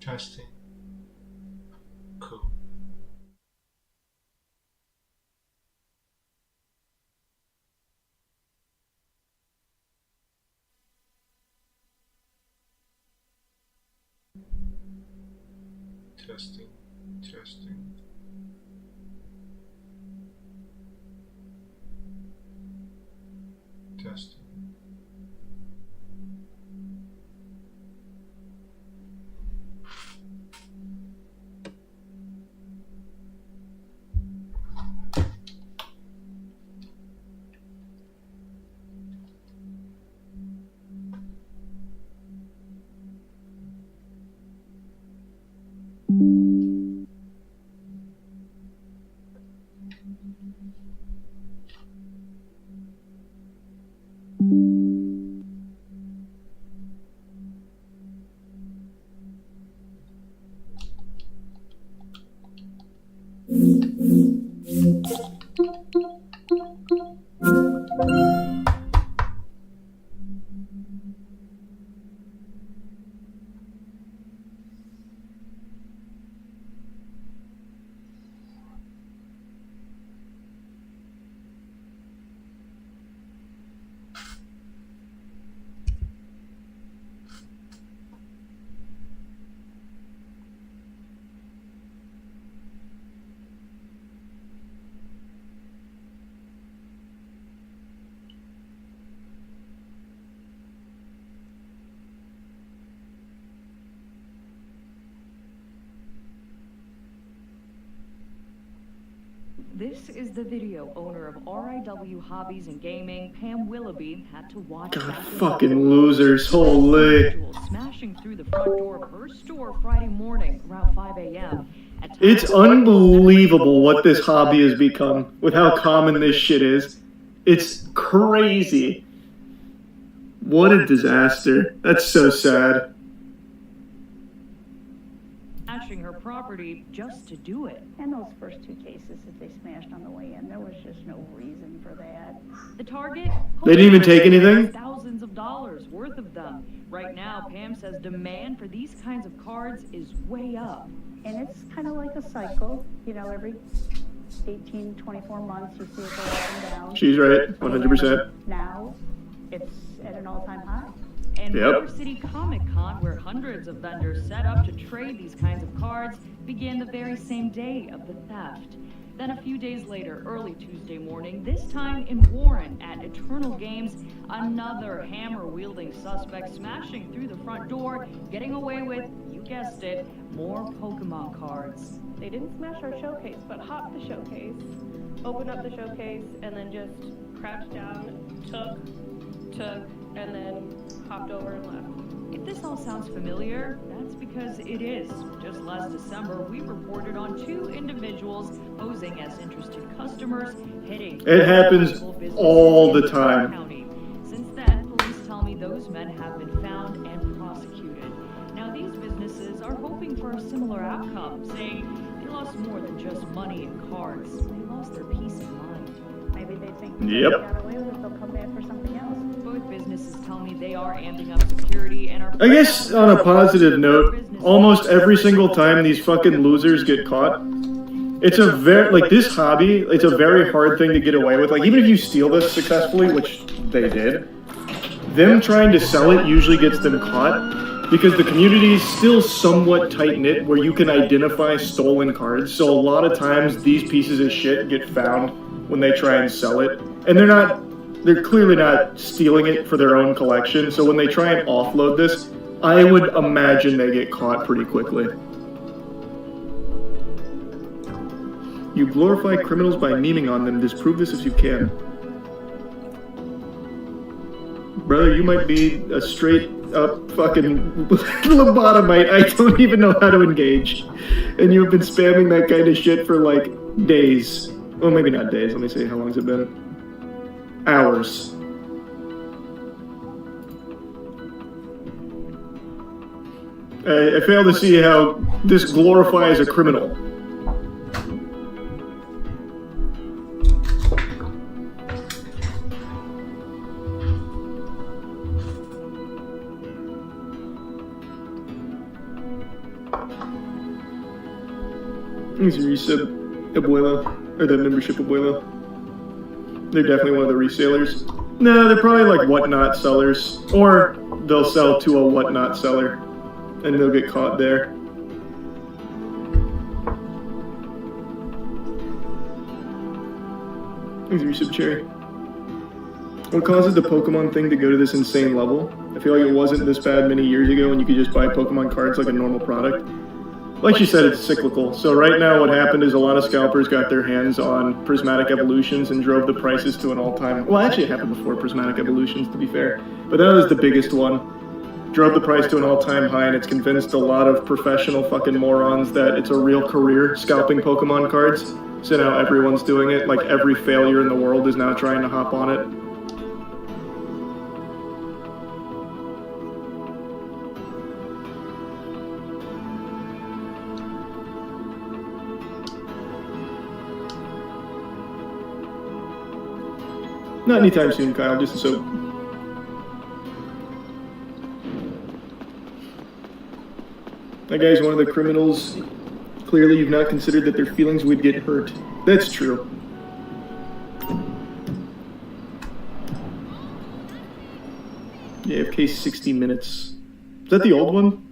Testing. Cool. Testing. Testing. Testing. This is the video owner of RIW Hobbies and Gaming, Pam Willoughby, had to watch. God, fucking losers, holy. Smashing through the front door of her store Friday morning around 5 a.m. It's unbelievable what this hobby has become with how common this shit is. It's crazy. What a disaster. That's so sad. Smashing her property just to do it. And those first two cases that they smashed on the way in, there was just no reason for that. The target? They didn't even take anything? Thousands of dollars worth of them. Right now, Pam says demand for these kinds of cards is way up. And it's kind of like a cycle, you know, every 18, 24 months you see it go up and down. She's right, 100%. Now, it's at an all-time high. And Yep. River City Comic Con, where hundreds of vendors set up to trade these kinds of cards, began the very same day of the theft. Then a few days later, early Tuesday morning, this time in Warren at Eternal Games, another hammer-wielding suspect smashing through the front door, getting away with, you guessed it, more Pokemon cards. They didn't smash our showcase, but hopped the showcase, opened up the showcase, and then just crouched down, took, and then hopped over and left. If this all sounds familiar, that's because it is. Just last December, we reported on two individuals posing as interested customers, hitting. It happens all the time. County. Since then, police tell me those men have been found and prosecuted. Now, these businesses are hoping for a similar outcome, saying they lost more than just money and cards. They lost their peace of mind. Maybe they think Yep. they got away with it, they'll come back for something else. Both businesses tell me they are amping up security and are... I guess on a positive note, almost every single time these fucking losers get caught, it's a very, like, this hobby, it's a very hard thing to get away with. Like, even if you steal this successfully, which they did, them trying to sell it usually gets them caught because the community is still somewhat tight-knit where you can identify stolen cards. So a lot of times these pieces of shit get found when they try and sell it. And they're clearly not stealing it for their own collection. So when they try and offload this, I would imagine they get caught pretty quickly. You glorify criminals by memeing on them. Disprove this if you can. Brother, you might be a straight up fucking lobotomite. I don't even know how to engage. And you've been spamming that kind of shit for like days. Well, maybe not days. Let me see. How long's it been? Hours. I fail to see how this glorifies a criminal. Thanks, Resub Abuela, or the membership Abuela. They're definitely one of the resellers. No, they're probably like whatnot sellers, or they'll sell to a whatnot seller, and they'll get caught there. Thanks, Resub Cherry. What causes the Pokemon thing to go to this insane level? I feel like it wasn't this bad many years ago when you could just buy Pokemon cards like a normal product. Like you said, it's cyclical. So right now what happened is a lot of scalpers got their hands on prismatic evolutions and drove the prices to an all-time... Well, actually it happened before prismatic evolutions, to be fair. But that was the biggest one. Drove the price to an all-time high, and it's convinced a lot of professional fucking morons that it's a real career scalping Pokemon cards. So now everyone's doing it. Like every failure in the world is now trying to hop on it. Not anytime soon, Kyle, just a soap. That guy's one of the criminals. Clearly you've not considered that their feelings would get hurt. That's true. Yeah, AFK 60 minutes. Is that the old one?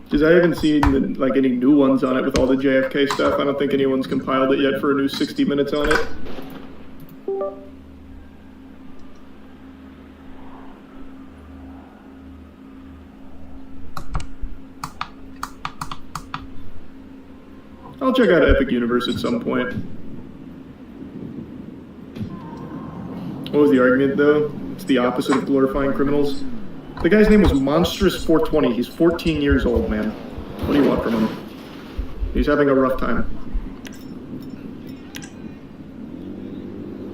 Because I haven't seen like any new ones on it with all the JFK stuff. I don't think anyone's compiled it yet for a new 60 minutes on it. I'll check out Epic Universe at some point. What was the argument though? It's the opposite of glorifying criminals. The guy's name was Monstrous420. He's 14 years old, man. What do you want from him? He's having a rough time.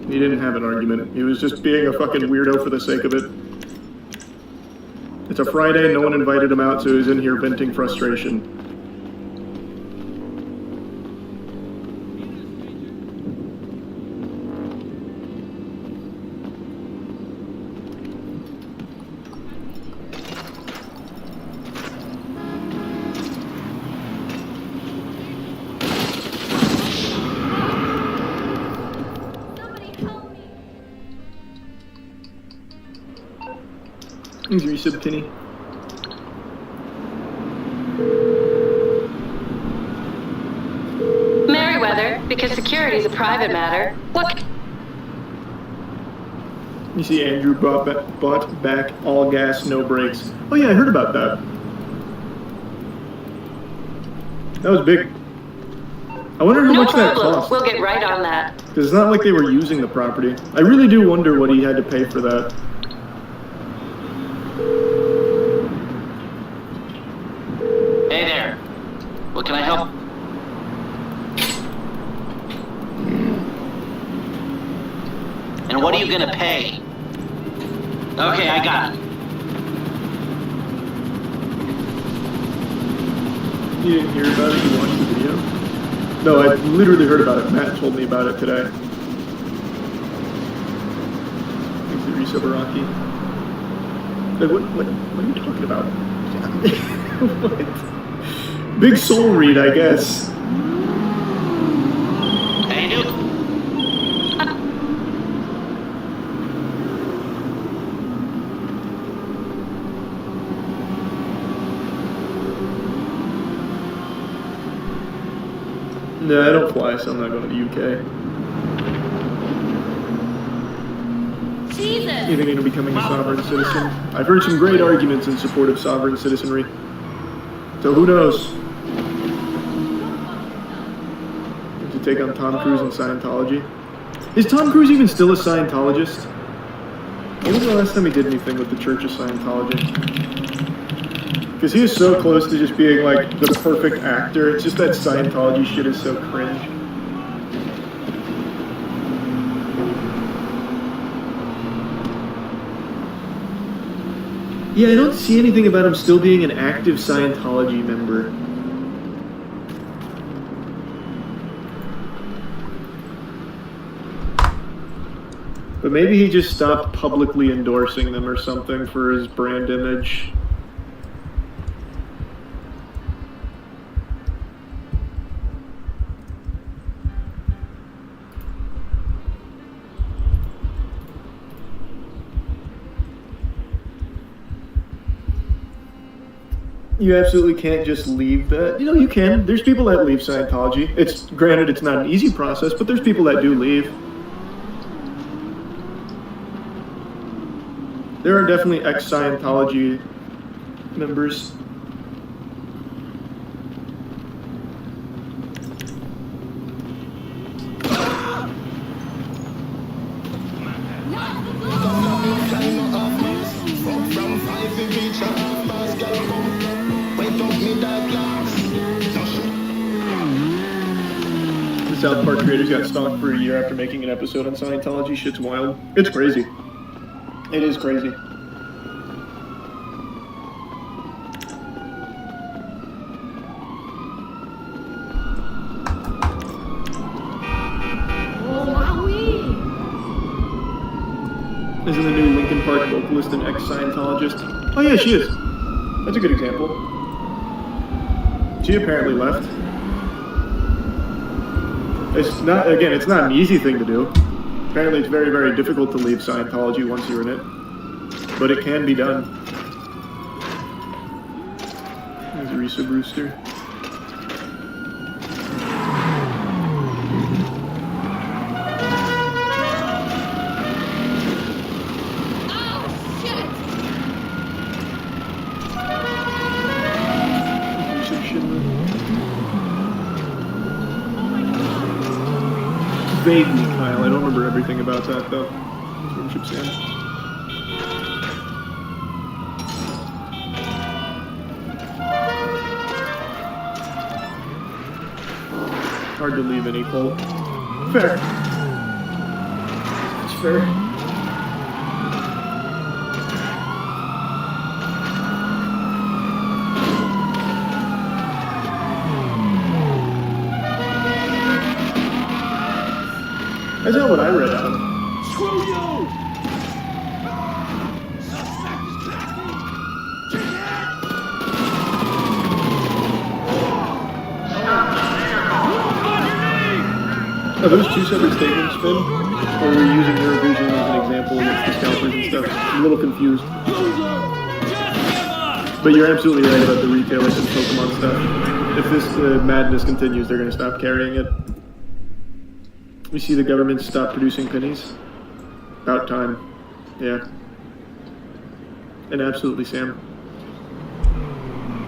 He didn't have an argument. He was just being a fucking weirdo for the sake of it. It's a Friday, no one invited him out, so he's in here venting frustration. Thanks, Resub Tinny. Merriweather, because security is a private matter. What? You see Andrew bought back all gas, no brakes. Oh yeah, I heard about that. That was big. I wonder how much that cost. We'll get right on that. Because it's not like they were using the property. I really do wonder what he had to pay for that. Hey there. What can I help? And what are you gonna pay? Okay, I got it. You didn't hear about it? You watched the video? No, I literally heard about it. Matt told me about it today. Thanks to Risa Baraki. Like, what are you talking about? What? Big soul read, I guess. Hey, dude. No, I don't fly, so I'm not going to the UK. Jesus! You think into becoming a sovereign citizen? I've heard some great arguments in support of sovereign citizenry. So who knows? To take on Tom Cruise and Scientology. Is Tom Cruise even still a Scientologist? When was the last time he did anything with the Church of Scientology? Because he is so close to just being like the perfect actor. It's just that Scientology shit is so cringe. Yeah, I don't see anything about him still being an active Scientology member. But maybe he just stopped publicly endorsing them or something for his brand image. You absolutely can't just leave that. You know, you can. There's people that leave Scientology. It's granted, it's not an easy process, but there's people that do leave. There are definitely ex-Scientology members. The South Park creators got stalked for a year after making an episode on Scientology. Shit's wild. It's crazy. It is crazy. Isn't the new Linkin Park vocalist an ex-Scientologist? Oh yeah, she is. That's a good example. She apparently left. It's not, again, it's not an easy thing to do. Apparently it's very, very difficult to leave Scientology once you're in it. But it can be done. There's Risa Brewster. Vaguely, Kyle. I don't remember everything about that, though. Friendship Sam. Hard to leave any poll. Fair. It's fair. That's not what I read out. Screw you! Are those two separate statements, Finn? Or were you using Eurovision as an example against the scalpers and stuff? I'm a little confused. But you're absolutely right about the retailers and Pokemon stuff. If this madness continues, they're going to stop carrying it. We see the government stop producing pennies. About time. Yeah. And absolutely, Sam.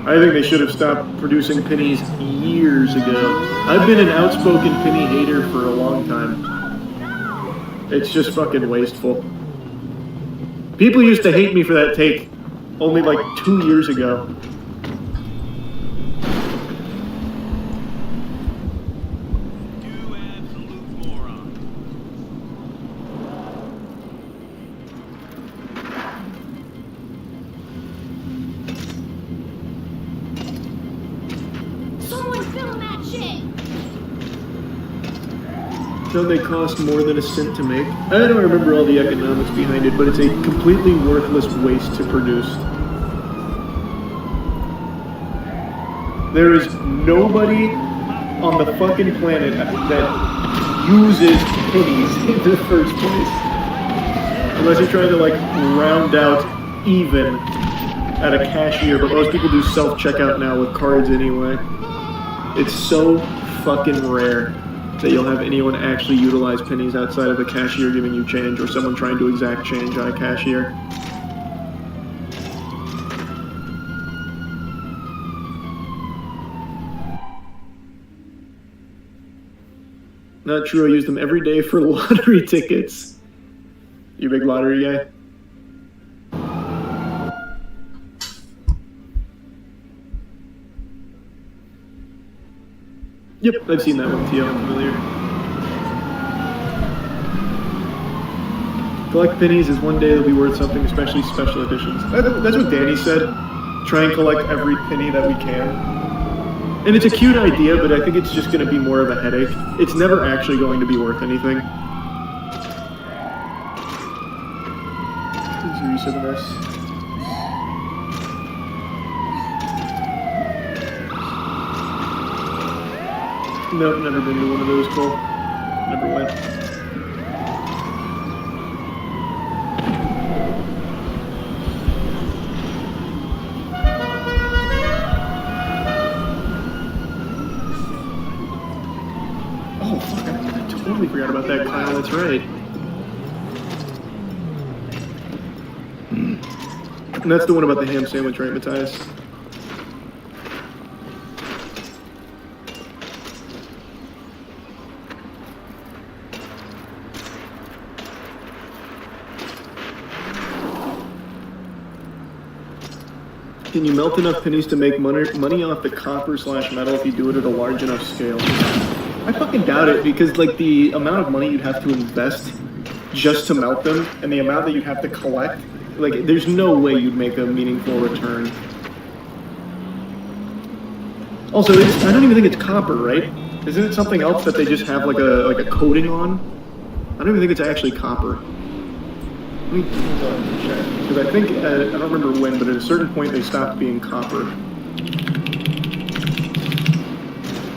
I think they should have stopped producing pennies years ago. I've been an outspoken penny hater for a long time. It's just fucking wasteful. People used to hate me for that take only like 2 years ago. Don't they cost more than a cent to make? I don't remember all the economics behind it, but it's a completely worthless waste to produce. There is nobody on the fucking planet that uses pennies in the first place. Unless you're trying to like round out even at a cashier, but most people do self-checkout now with cards anyway. It's so fucking rare that you'll have anyone actually utilize pennies outside of a cashier giving you change or someone trying to exact change on a cashier. Not true, I use them every day for lottery tickets. You a big lottery guy? Yep, I've seen that one, Tio. I'm familiar. Collect pennies as one day they'll be worth something, especially special editions. That's what Danny said. Try and collect every penny that we can. And it's a cute idea, but I think it's just going to be more of a headache. It's never actually going to be worth anything. Please reset this. Nope, never been to one of those, Cole. Never went. Oh, fuck, I totally forgot about that, Kyle, that's right. And that's the one about the ham sandwich, right, Matthias? Can you melt enough pennies to make money off the copper/metal if you do it at a large enough scale? I fucking doubt it, because like the amount of money you'd have to invest just to melt them and the amount that you'd have to collect, like there's no way you'd make a meaningful return. Also, I don't even think it's copper, right? Isn't it something else that they just have like a coating on? I don't even think it's actually copper. Let me check, because I think, I don't remember when, but at a certain point they stopped being copper.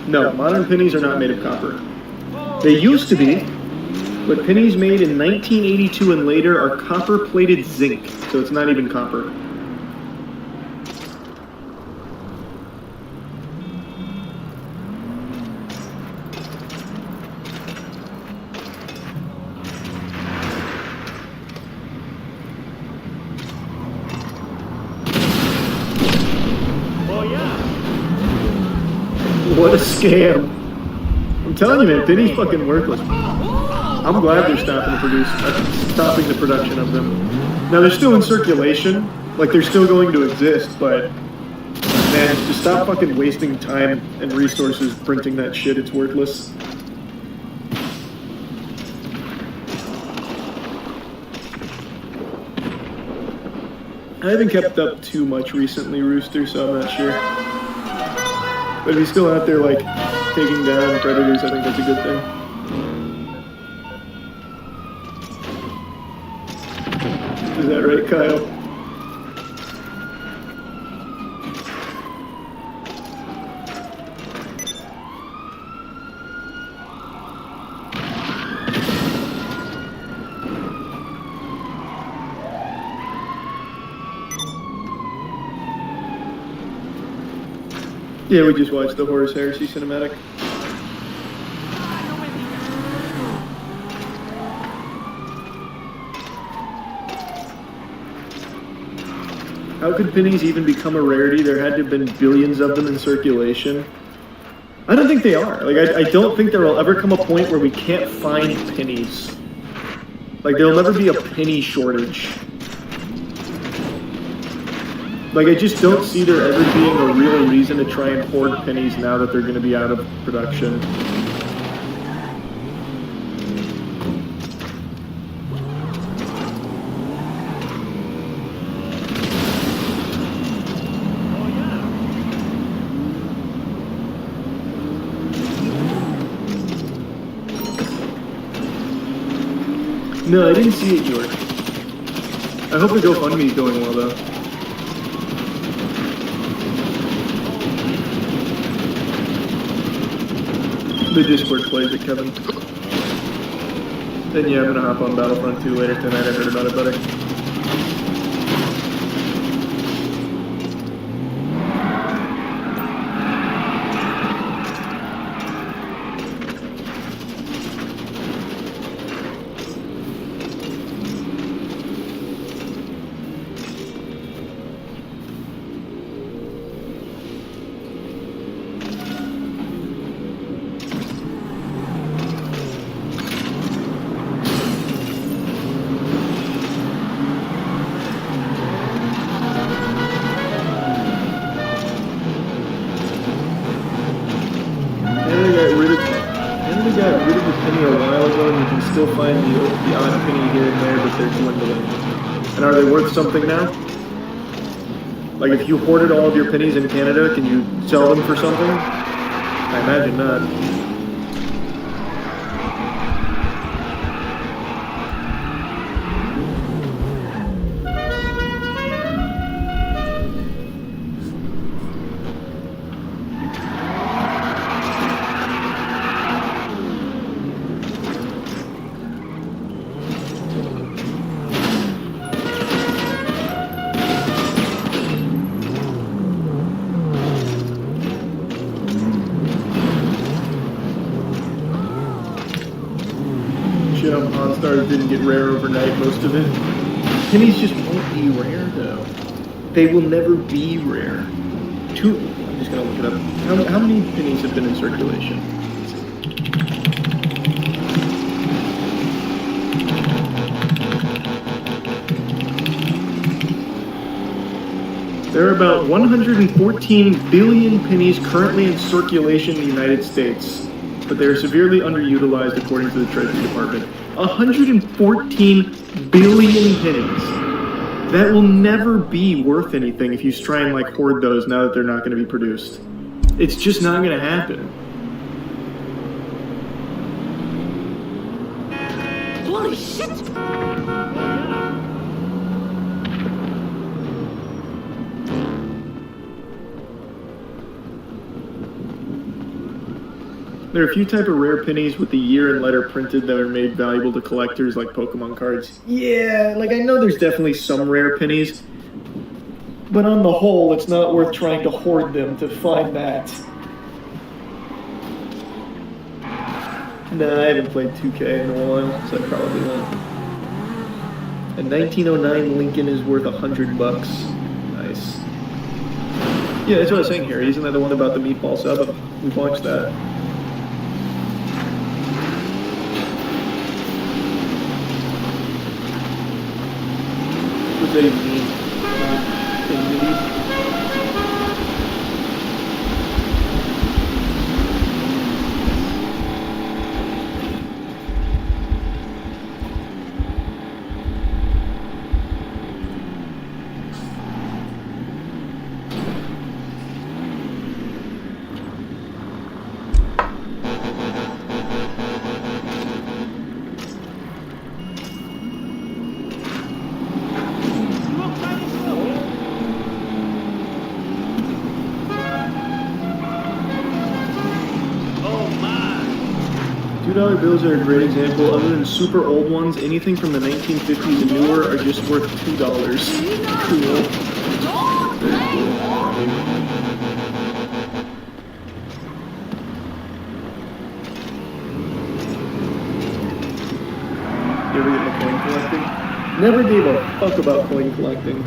No, modern pennies are not made of copper. They used to be, but pennies made in 1982 and later are copper-plated zinc, so it's not even copper. What a scam. I'm telling you, man, penny's fucking worthless. I'm glad they're stopping the production of them. Now, they're still in circulation, like they're still going to exist, but man, just stop fucking wasting time and resources printing that shit, it's worthless. I haven't kept up too much recently, Rooster, so I'm not sure. But if he's still out there, like, taking down predators, I think that's a good thing. Is that right, Kyle? Yeah, we just watched the Horus Heresy cinematic. How could pennies even become a rarity? There had to have been billions of them in circulation. I don't think they are. Like, I don't think there will ever come a point where we can't find pennies. Like, there'll never be a penny shortage. Like, I just don't see there ever being a real reason to try and hoard pennies now that they're going to be out of production. No, I didn't see it, George. I hope the GoFundMe is going well, though. The Discord plays it, Kevin. And yeah, I'm gonna hop on Battlefront 2 later tonight. I heard about it, buddy. And are they worth something now? Like if you hoarded all of your pennies in Canada, can you sell them for something? I imagine not. Shit on Pawn Stars didn't get rare overnight, most of it. Pennies just won't be rare, though. They will never be rare. I'm just gonna look it up. How many pennies have been in circulation? There are about 114 billion pennies currently in circulation in the United States, but they are severely underutilized according to the Treasury Department. 114 billion pennies. That will never be worth anything if you try and like hoard those now that they're not going to be produced. It's just not going to happen. Holy shit! There are a few type of rare pennies with the year and letter printed that are made valuable to collectors, like Pokemon cards. Yeah, like I know there's definitely some rare pennies, but on the whole, it's not worth trying to hoard them to find that. Nah, I haven't played 2K in a while, so I probably won't. A 1909 Lincoln is worth $100. Nice. Yeah, that's what I was saying, Harry. Isn't that the one about the meatball sub? We watched that. What does that even mean? $2 bills are a great example. Other than super old ones, anything from the 1950s and newer are just worth $2. Cool. Very cool. You ever get into coin collecting? Never gave a fuck about coin collecting.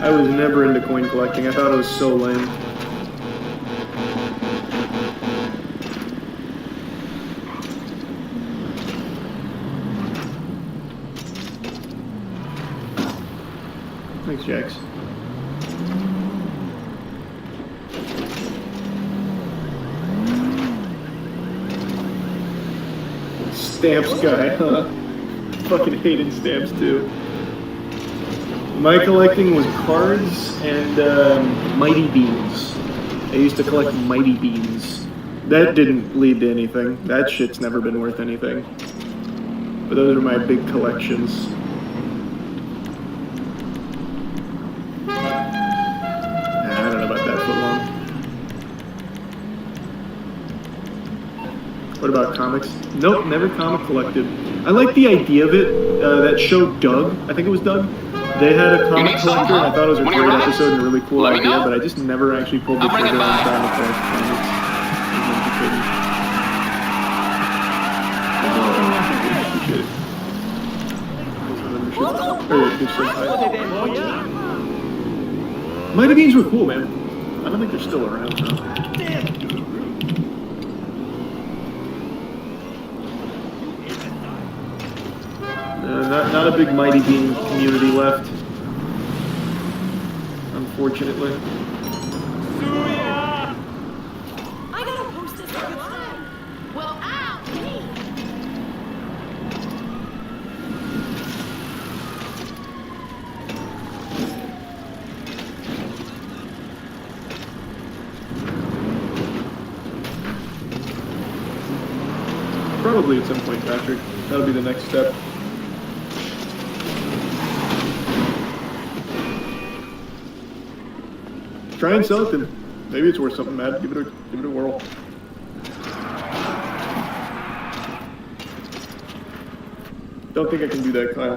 I was never into coin collecting. I thought it was so lame. Thanks, Jax. Stamps guy, huh? Fucking hated stamps too. My collecting was cards and Mighty Beans. I used to collect Mighty Beans. That didn't lead to anything. That shit's never been worth anything. But those are my big collections. What about comics? Nope, never comic collected. I like the idea of it. That show Doug, I think it was Doug. They had a comic collector, and I thought it was a great episode and a really cool idea, but I just never actually pulled the trigger on trying to collect comics. Mighty Beans were cool, man. I don't think they're still around, though. Not a big Mighty Bean community left, unfortunately. I gotta post this every time. Well, ow, me. Probably at some point, Patrick. That'll be the next step. Try and sell it then. Maybe it's worth something, Matt. Give it a whirl. Don't think I can do that, Kyle.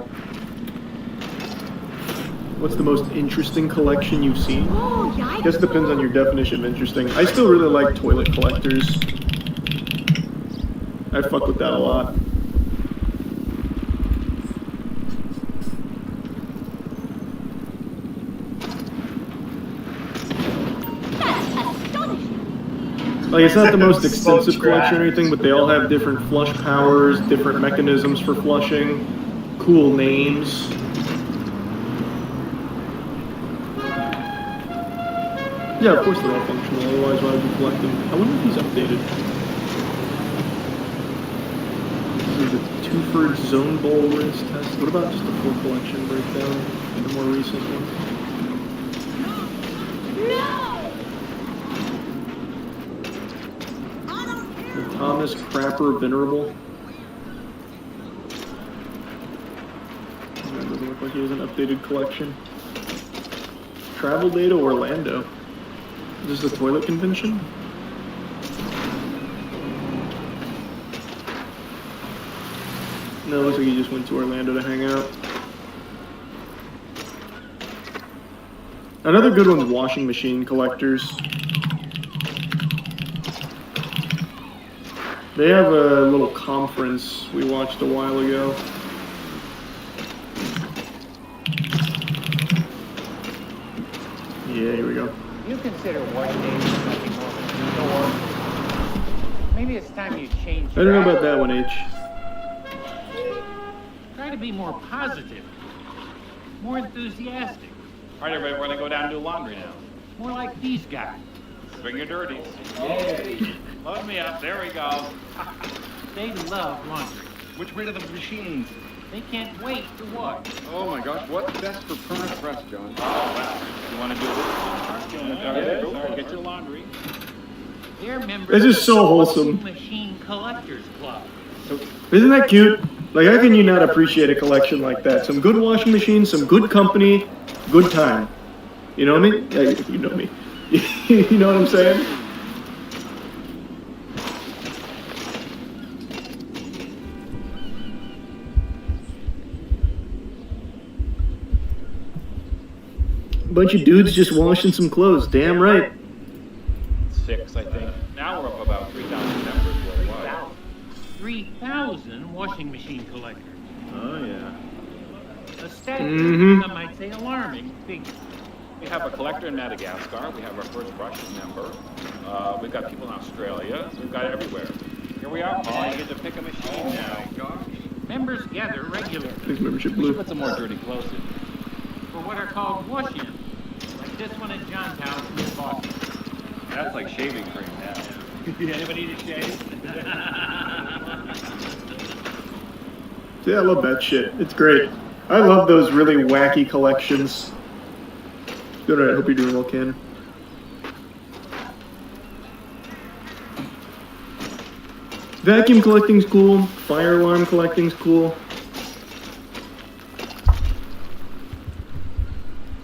What's the most interesting collection you've seen? I guess it depends on your definition of interesting. I still really like toilet collectors. I fuck with that a lot. Like, it's not the most extensive collection or anything, but they all have different flush powers, different mechanisms for flushing, cool names. Yeah, of course they're all functional, otherwise why would you collect them? I wonder if he's updated. This is the Twofold Zone Bowl rinse test. What about just the full collection breakdown, the more recent one? Thomas Crapper Venerable. That doesn't look like he has an updated collection. Travel Data Orlando. Is this the toilet convention? No, it looks like he just went to Orlando to hang out. Another good one's washing machine collectors. They have a little conference we watched a while ago. Yeah, here we go. You consider washing days nothing more than a door. Maybe it's time you change. I don't know about that one, H. Try to be more positive, more enthusiastic. All right, everybody, we're gonna go down and do laundry now. More like these guys. Bring your dirties. Yay. Load me up. There we go. They love laundry. Which way to the machines? They can't wait to watch. Oh my gosh, what's best for permanent press, John? Oh, wow. You want to do this? Go for it. Get your laundry. They're members This is so of the wholesome. Machine Collectors Club. Isn't that cute? Like, how can you not appreciate a collection like that? Some good washing machines, some good company, good time. You know me? Yeah, you know me. You know what I'm saying? Bunch of dudes just washing some clothes. Damn right. 6, I think. Now we're up about 3,000 members worldwide. 3,000 washing machine collectors. Oh, yeah. A static, some might say alarming figure. We have a collector in Madagascar. We have our first Russian member. We've got people in Australia. We've got it everywhere. Here we are, Paul. You get to pick a machine now. Members gather regularly. His membership We should blue. put some more dirty clothes in. For what are called wash-ins, like this one at John's house in Boston. That's like shaving cream now. Anybody need a shave? Yeah, I love that shit. It's great. I love those really wacky collections. Good, alright. Hope you're doing well, Ken. Vacuum collecting's cool. Fire alarm collecting's cool.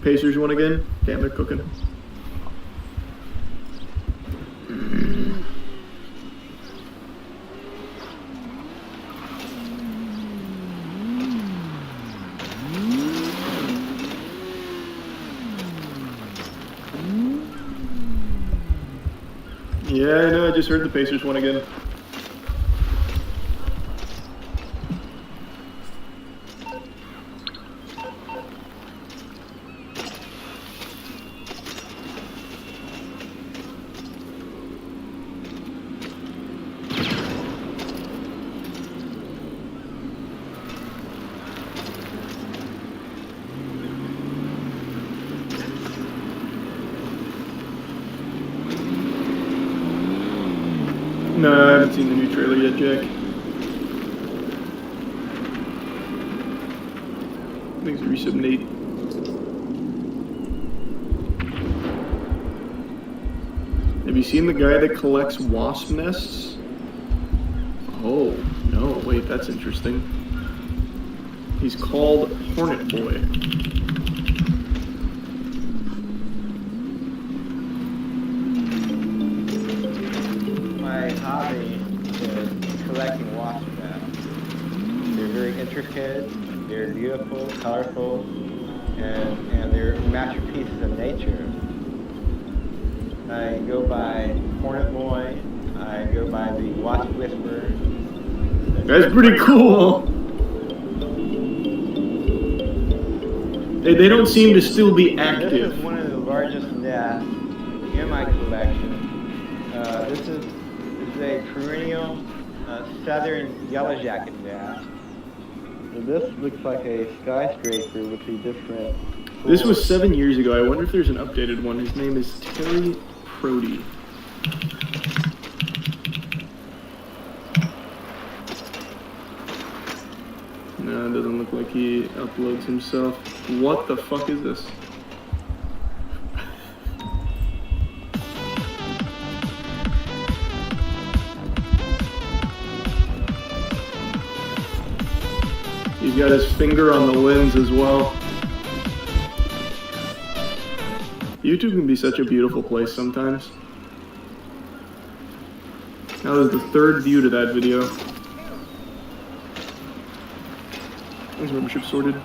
Pacers won again. Damn, they're cooking. Yeah, I know. I just heard the Pacers won again. No, I haven't seen the new trailer yet, Jack. Thanks for resub, Nate. Have you seen the guy that collects wasp nests? Oh, no. wait, that's interesting. He's called Hornet Boy. My hobby is collecting wasp nests. They're very intricate, they're beautiful, colorful, and they're masterpieces of nature. I go by Hornet Boy, I go by the Wasp Whisperer. That's pretty cool. They don't seem to still be active. This is one of the largest nests in my collection. This is a perennial southern yellowjacket nest. So this looks like a skyscraper with the different... This was 7 years ago. I wonder if there's an updated one. His name is Terry Prody. No, it doesn't look like he uploads himself. What the fuck is this? He's got his finger on the lens as well. YouTube can be such a beautiful place sometimes. That was the third view to that video. Is membership sorted?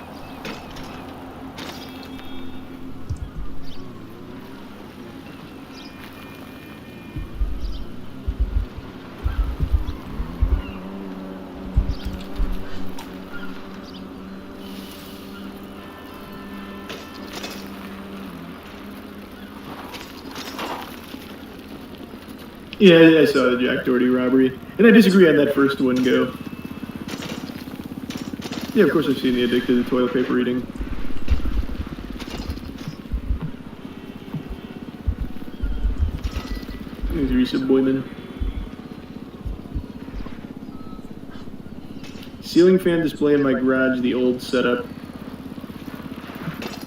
Yeah, I saw the Jack Doherty robbery. And I disagree on that first one, Go. Yeah, of course I've seen the Addicted to Toilet Paper Eating. There's Risa Boyman. Ceiling fan display in my garage, the old setup.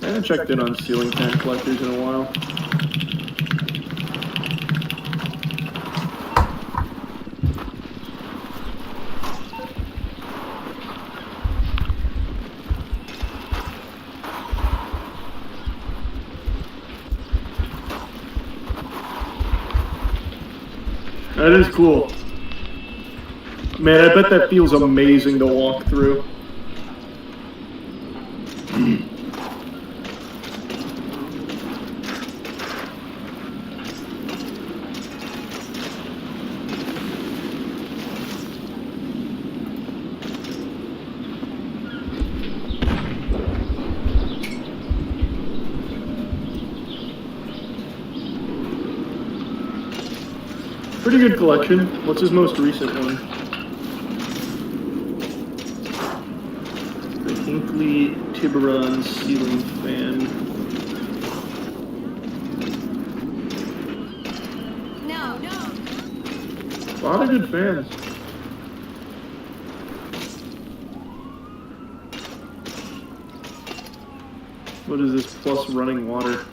I haven't checked in on ceiling fan collectors in a while. That is cool. Man, I bet that feels amazing to walk through. Pretty good collection. What's his most recent one? The Hinkley Tiburon ceiling fan. No. A lot of good fans. What is this plus running water?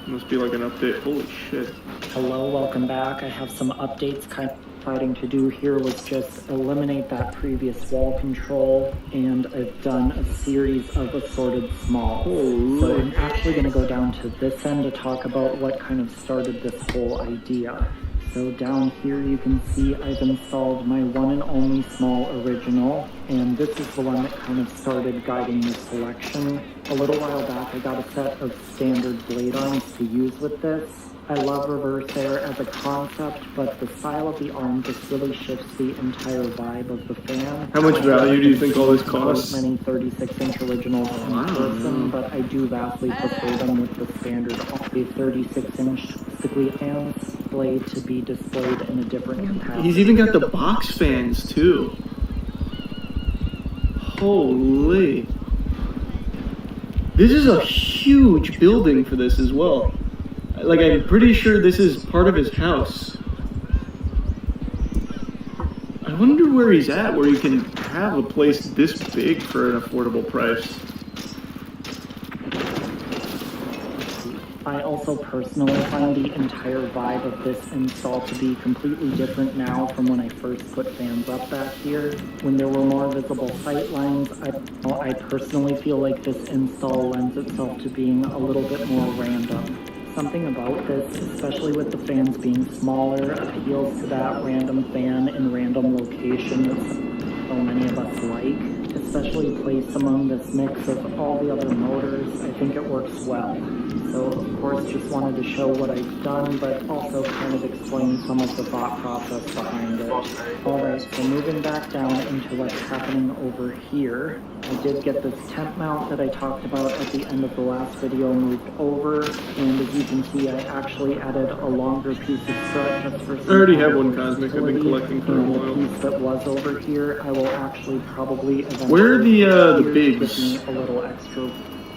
Must be like an update. Holy shit. Hello, welcome back. I have some updates. Kind of deciding to do here was just eliminate that previous wall control, and I've done a series of assorted smalls. So I'm actually going to go down to this end to talk about what kind of started this whole idea. So down here you can see I've installed my one and only small original, and this is the one that kind of started guiding this selection. A little while back I got a set of standard blade arms to use with this. I love reverse air as a concept, but the style of the arm just really shifts the entire vibe of the fan. How much value do you think all this costs? Many 36-inch originals in person, but I do vastly prefer them with the standard. A 36-inch basically and blade to be displayed in a different capacity. He's even got the box fans too. Holy. This is a huge building for this as well. Like, I'm pretty sure this is part of his house. I wonder where he's at, where he can have a place this big for an affordable price. I also personally find the entire vibe of this install to be completely different now from when I first put fans up back here. When there were more visible sight lines, I personally feel like this install lends itself to being a little bit more random. Something about this, especially with the fans being smaller, appeals to that random fan in random location that so many of us like, especially placed among this mix of all the other motors. I think it works well. So of course just wanted to show what I've done, but also kind of explain some of the thought process behind it. Alright, so moving back down into what's happening over here, I did get this tent mount that I talked about at the end of the last video moved over, and as you can see I actually added a longer piece of strut just for some I already have one Cosmic I've been collecting for a and while. the piece that was over here I will actually probably eventually Where are the give bigs? me a little extra.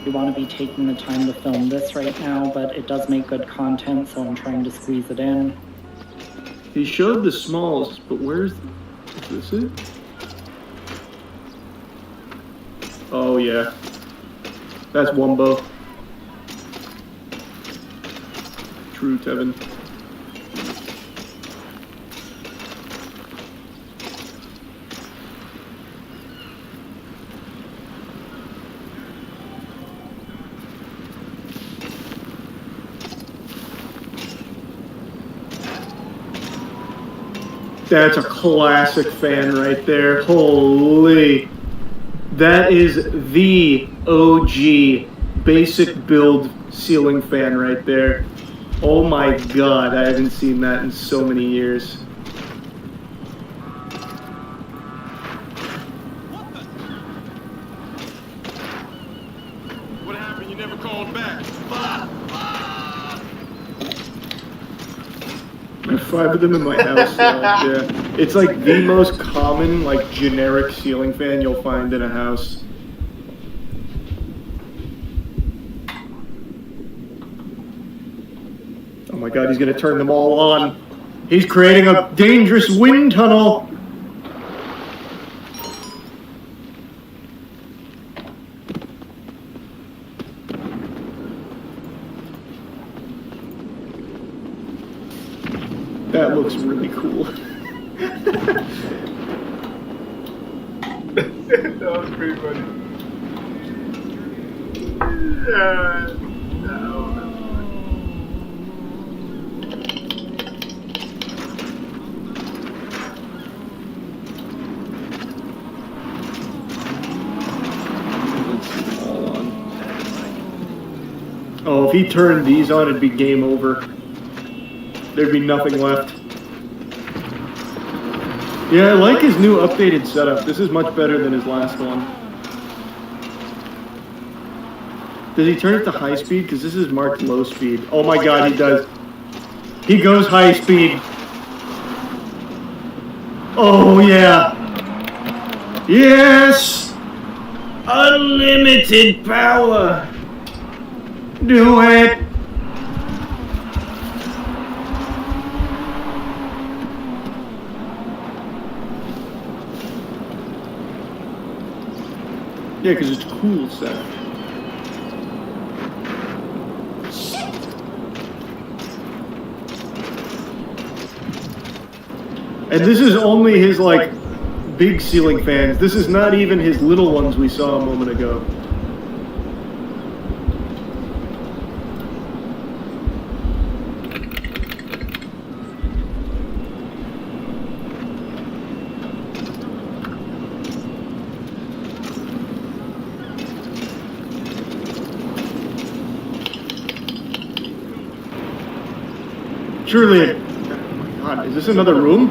We want to be taking the time to film this right now, but it does make good content, so I'm trying to squeeze it in. He showed the smalls, but where's... Is this it? Oh, yeah. That's Wumbo. True, Tevin. That's a classic fan right there. Holy. That is the OG basic build ceiling fan right there. Oh my god, I haven't seen that in so many years. What happened? You never called back. I have 5 of them in my house. Yeah, it's like the most common, like generic ceiling fan you'll find in a house. Oh my god, he's gonna turn them all on. He's creating a dangerous wind tunnel. That looks really cool. That was pretty funny. Yeah. Oh, if he turned these on, it'd be game over. There'd be nothing left. Yeah, I like his new updated setup. This is much better than his last one. Does he turn it to high speed? Because this is marked low speed. Oh my god, he does. He goes high speed. Oh yeah. Yes! Unlimited power. Do it. Yeah, because it's cool, Seth. And this is only his, like, big ceiling fans. This is not even his little ones we saw a moment ago. Surely, oh my god, is this another room?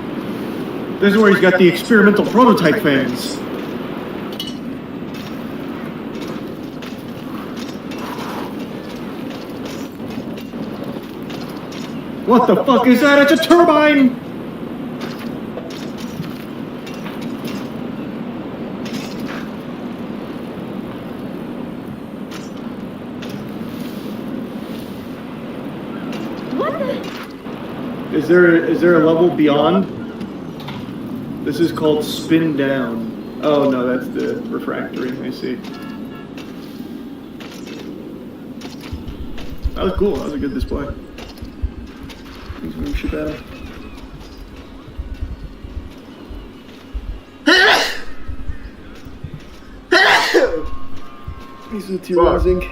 This is where he's got the experimental prototype fans. What the fuck is that? It's a turbine! What the? Is there a level beyond? This is called spin down. Oh no, that's the refractory, I see. That was cool. That was a good display. He's move shit at him. He's with your BMXING.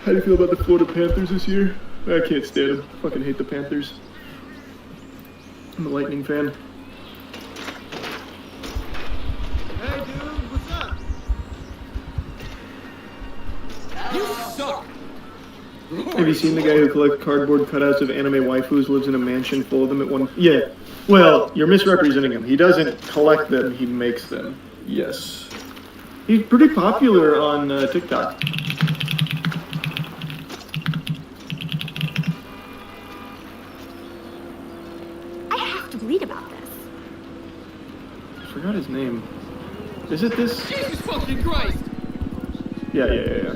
How do you feel about the Florida Panthers this year? I can't stand them. Fucking hate the Panthers. I'm a Lightning fan. Hey, dude, what's up? You suck! Have you seen the guy who collects cardboard cutouts of anime waifus, lives in a mansion full of them at one? Yeah. Well, you're misrepresenting him. He doesn't collect them, he makes them. Yes. He's pretty popular on TikTok. I have to read about this. I forgot his name. Is it this? Jesus fucking Christ! Yeah.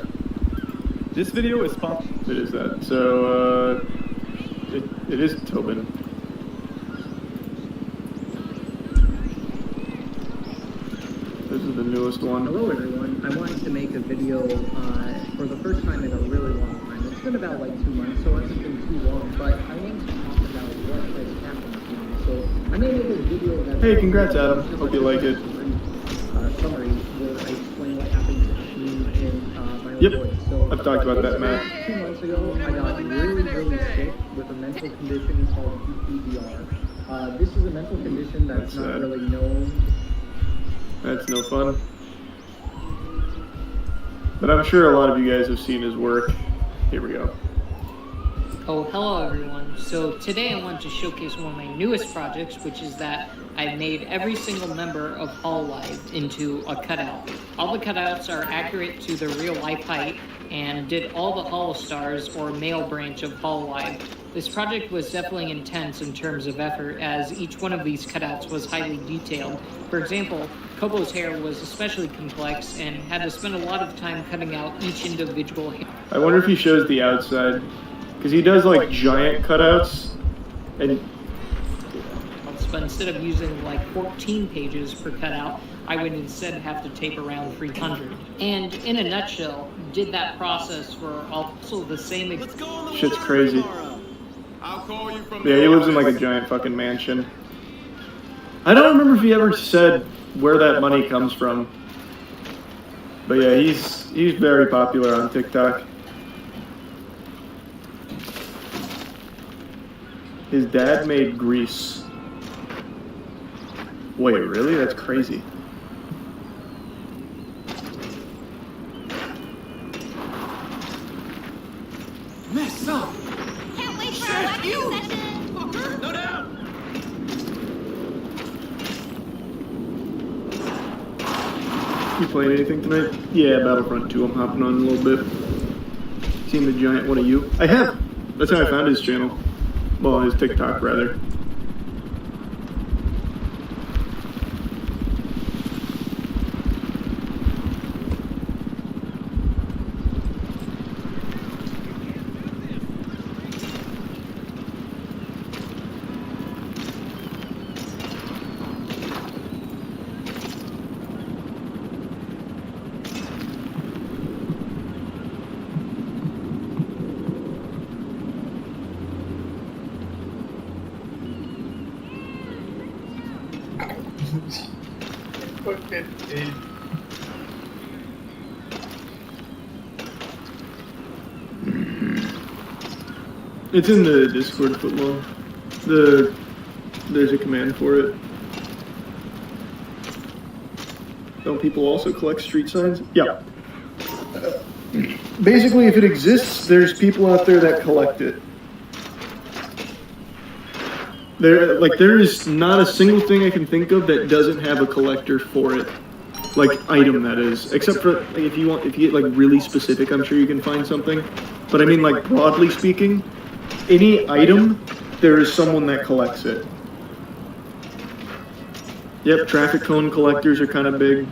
This video is sponsored. It is that. So, it is Tobin. This is the newest one. Hello everyone, I wanted to make a video for the first time in a really long time. It's been about like 2 months, so it hasn't been too long, but I wanted to talk about what has happened to me. So I made a video that... Hey, congrats Adam. Hope you like it. Summary where I explain what happened to me in my own voice. So, I've talked about that, Matt. 2 months ago, I got really sick with a mental condition called PTBR. This is a mental condition that's not really known. That's no fun. But I'm sure a lot of you guys have seen his work. Here we go. Oh, hello everyone. So today I want to showcase one of my newest projects, which is that I made every single member of Hololive into a cutout. All the cutouts are accurate to their real life height and did all the Holostars or male branch of Hololive. This project was definitely intense in terms of effort, as each one of these cutouts was highly detailed. For example, Kobo's hair was especially complex and had to spend a lot of time cutting out each individual hair. I wonder if he shows the outside. Because he does like giant cutouts. And but instead of using like 14 pages per cutout, I would instead have to tape around 300. And in a nutshell, did that process for also the same... Shit's crazy. Yeah, he lives in like a giant fucking mansion. I don't remember if he ever said where that money comes from. But yeah, he's very popular on TikTok. His dad made Grease. Wait, really? That's crazy. Mess up! Can't wait for our waxing session! Fucker! No down! You playing anything tonight? Yeah, Battlefront 2. I'm hopping on a little bit. Seen the giant one of you? I have! That's how I found his channel. Well, his TikTok, rather. It's in the Discord footlong. There's a command for it. Don't people also collect street signs? Yeah. Basically, if it exists, there's people out there that collect it. There is not a single thing I can think of that doesn't have a collector for it. Like, item, that is. Except for, like, if you get, like, really specific, I'm sure you can find something. But I mean, like, broadly speaking, any item, there is someone that collects it. Yep, traffic cone collectors are kind of big.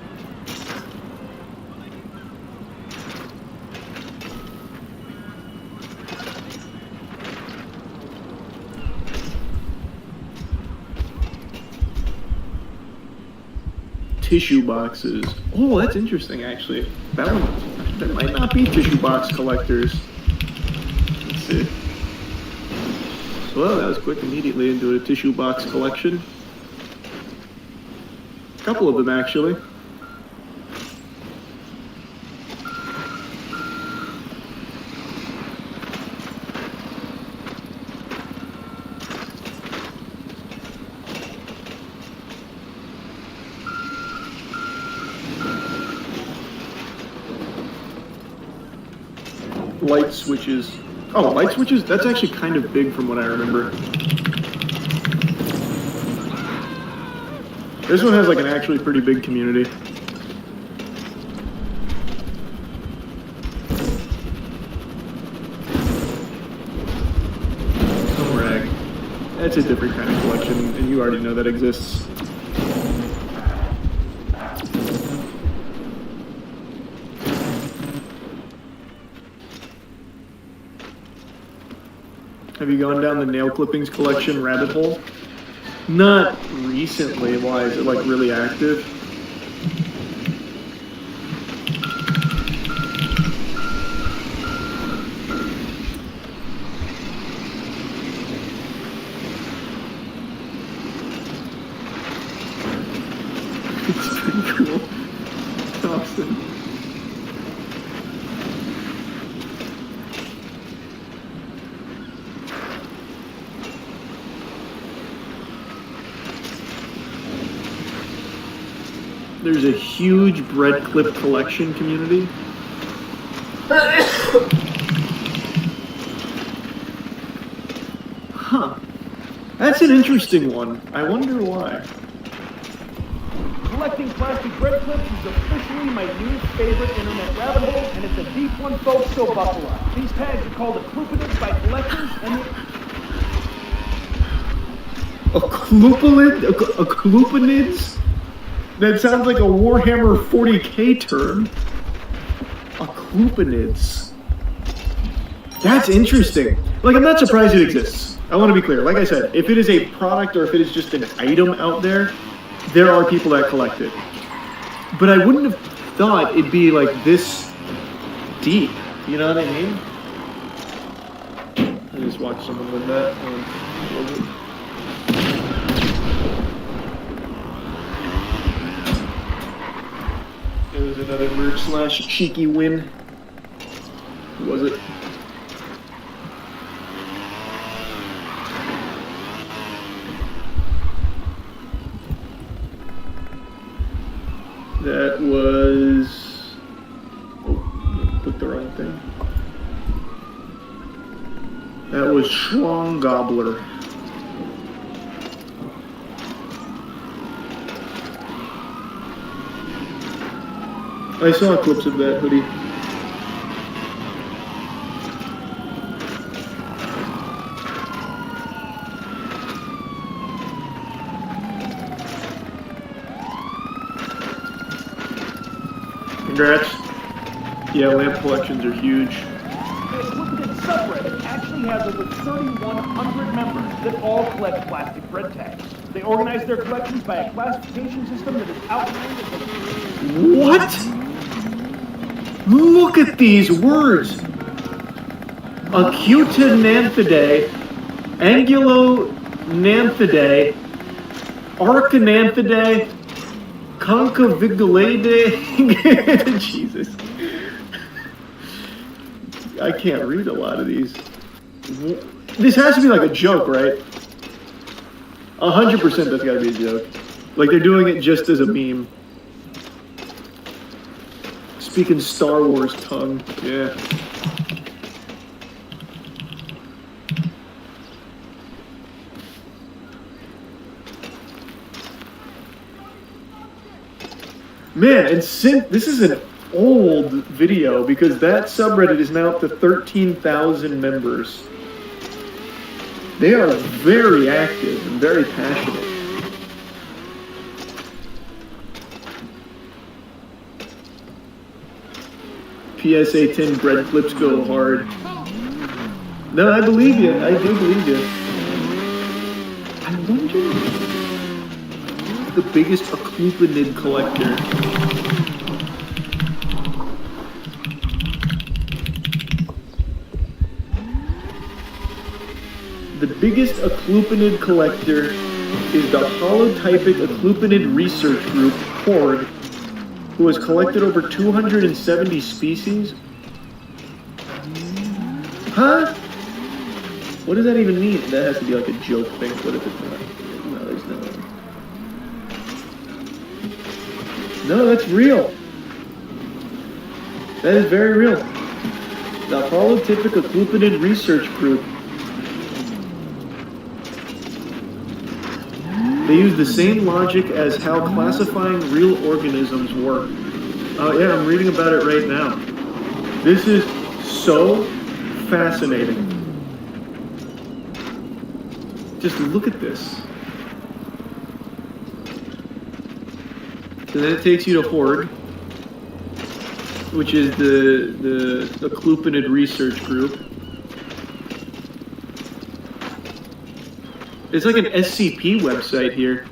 tissue boxes. Oh, that's interesting, actually. That might not be tissue box collectors. Let's see. Well, that was quick, immediately into a tissue box collection. A couple of them, actually. Light switches. Oh, light switches? That's actually kind of big from what I remember. This one has like an actually pretty big community. Oh, rag. That's a different kind of collection, and you already know that exists. Have you gone down the nail clippings collection rabbit hole? Not recently. Why? Is it like really active? It's pretty cool. It's awesome. There's a huge bread clip collection community. Huh. That's an interesting one. I wonder why. Collecting plastic bread clips is officially my new favorite internet rabbit hole, and it's a deep one, folks, so buckle up. These tags are called acclupinids by collectors, and Acclupinids? That sounds like a Warhammer 40k term. Acclupinids. That's interesting. Like, I'm not surprised it exists. I want to be clear. Like I said, if it is a product or if it is just an item out there, there are people that collect it. But I wouldn't have thought it'd be like this deep. You know what I mean? I just watched someone with that. It was another merch / cheeky win. Who was it? That was... Oh, clicked the wrong thing. That was Schlong Gobbler. I saw clips of that hoodie. Congrats. Yeah, lamp collections are huge. the Acclupinid subreddit actually has over 3,100 members that all collect plastic bread tags. They organize their collections by a classification system that is outlined as a... What? Look at these words. Acutinanthidae, Angulonanthidae, Arcananthidae, Concavigiladeae. Jesus. I can't read a lot of these. This has to be like a joke, right? 100% that's gotta be a joke. Like they're doing it just as a meme. Speaking Star Wars tongue, yeah. Man, and since this is an old video because that subreddit is now up to 13,000 members. They are very active and very passionate. PSA 10 bread clips go hard. No, I believe you. I do believe you. I wonder the biggest Clupinid collector. The biggest Clupinid collector is the holotypic Clupinid research group, Horde, who has collected over 270 species. Huh? What does that even mean? That has to be like a joke thing. What if it's not? No, there's no way. No, that's real. That is very real. The holotypic Clupinid research group. They use the same logic as how classifying real organisms work. Oh yeah, I'm reading about it right now. This is so fascinating. Just look at this. So then it takes you to Horde, which is the Clupinid research group. It's like an SCP website here.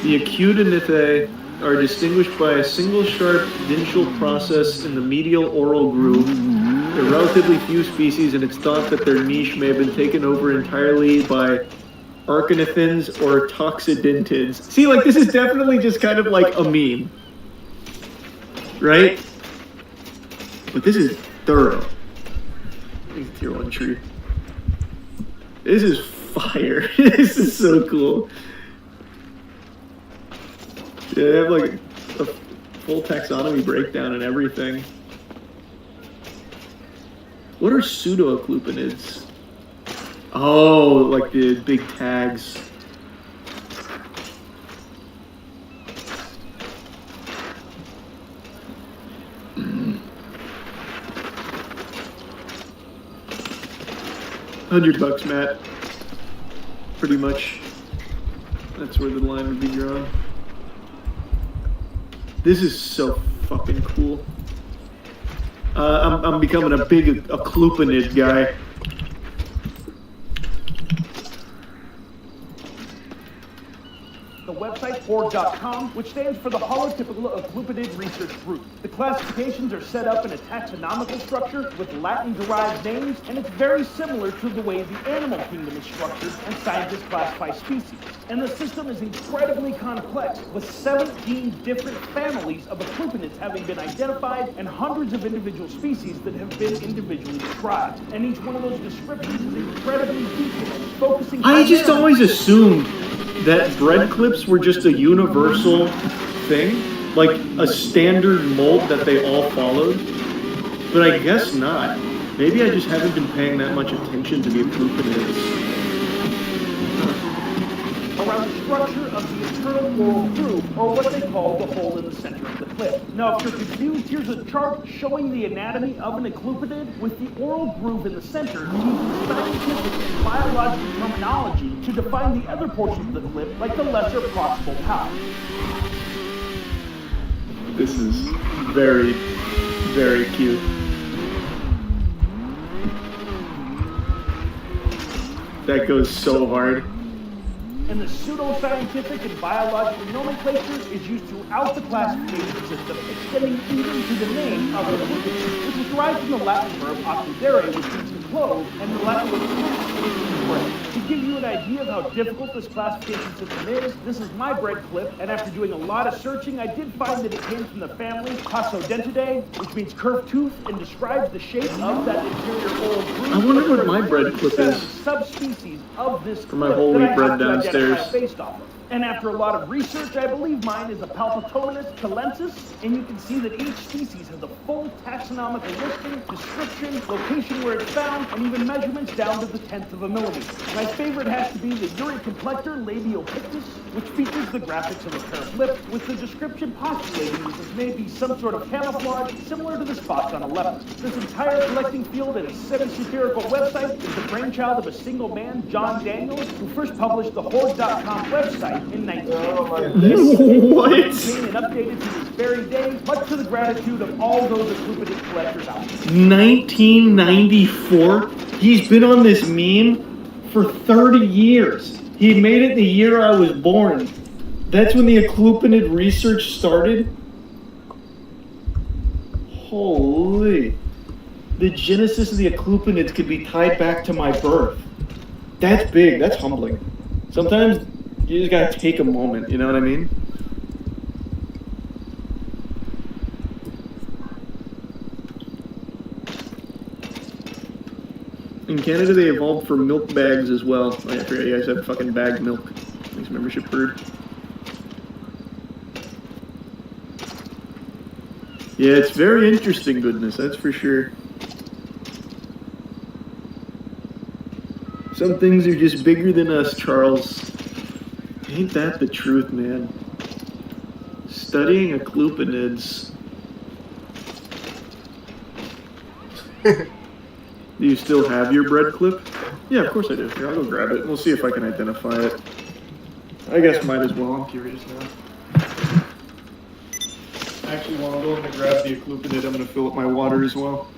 The Acutinithae are distinguished by a single sharp dential process in the medial oral groove. There are relatively few species, and it's thought that their niche may have been taken over entirely by arcanithins or toxidentids. See, like, this is definitely just kind of like a meme. Right? But this is thorough. This is tier 1 tree. This is fire. This is so cool. Yeah, they have like a full taxonomy breakdown and everything. What are pseudo-Clupinids? Oh, like the big tags. $100, Matt. Pretty much. That's where the line would be drawn. This is so fucking cool. I'm becoming a big Clupinid guy. The website Horde.com, which stands for the Holotypical Clupinid Research Group. The classifications are set up in a taxonomical structure with Latin-derived names, and it's very similar to the way the animal kingdom is structured and scientists classify species. And the system is incredibly complex, with 17 different families of Clupinids having been identified and hundreds of individual species that have been individually described. And each one of those descriptions is incredibly detailed, focusing... I just always assumed that bread clips were just a universal thing, like a standard mold that they all followed, but I guess not. Maybe I just haven't been paying that much attention to the Clupinids. Around the structure of the internal oral groove, or what they call the hole in the center of the clip. Now, if you're confused, here's a chart showing the anatomy of an Clupinid with the oral groove in the center, using scientific and biological terminology to define the other portions of the clip, like the lesser proximal pouch. This is very, very cute. That goes so hard. And the pseudoscientific and biological nomenclature is used throughout the classification system, extending even to the name of the Clupinid, which is derived from the Latin verb occludere, which means to close, and the Latin word clus, which means bread. To give you an idea of how difficult this classification system is, this is my bread clip, and after doing a lot of searching, I did find that it came from the family Toxodentidae, which means curved tooth, and describes the shape of that interior oral groove. I wonder what my bread clip is. Subspecies of this for my whole wheat bread downstairs. Based off of. And after a lot of research, I believe mine is a Palpitominus chilensis, and you can see that each species has a full taxonomical listing, description, location where it's found, and even measurements down to the 10th of a millimeter. My favorite has to be the Uricomplector labiopictus, which features the graphics of a pair of lips, with the description postulating that this may be some sort of camouflage similar to the spots on a leopard. This entire collecting field and semi-satirical website is the brainchild of a single man, John Daniels, who first published the Horde.com website in 1980. What? Maintained and updated to this very day, much to the gratitude of all those Clupinid collectors out there. 1994? He's been on this meme for 30 years. He made it the year I was born. That's when the acclupanid research started? Holy. The genesis of the acclupinids could be tied back to my birth. That's big. That's humbling. Sometimes you just gotta take a moment, you know what I mean? In Canada, they evolved for milk bags as well. I forget you guys have fucking bagged milk. Thanks, membership bird. Yeah, it's very interesting, goodness, that's for sure. Some things are just bigger than us, Charles. Ain't that the truth, man? Studying acclupinids. Do you still have your bread clip? Yeah, of course I do. Here, I'll go grab it. We'll see if I can identify it. I guess might as well. I'm curious now. Actually, while I'm going to grab the acclupanid, I'm going to fill up my water as well.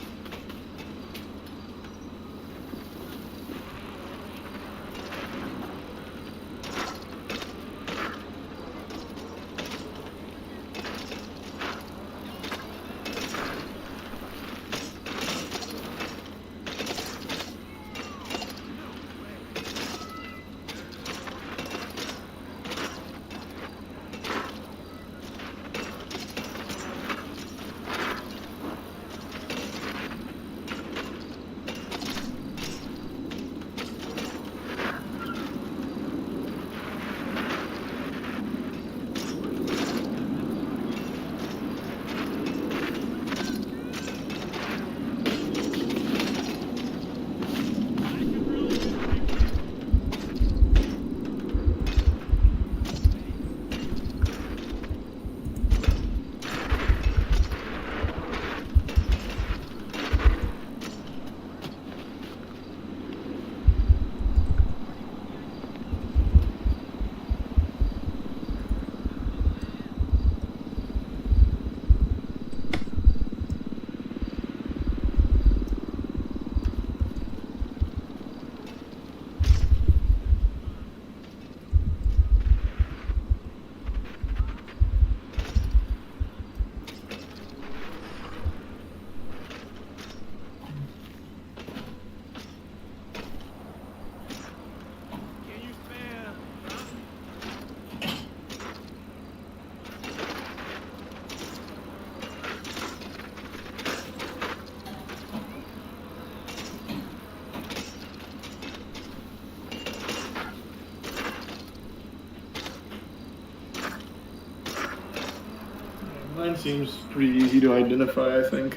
Mine seems pretty easy to identify, I think.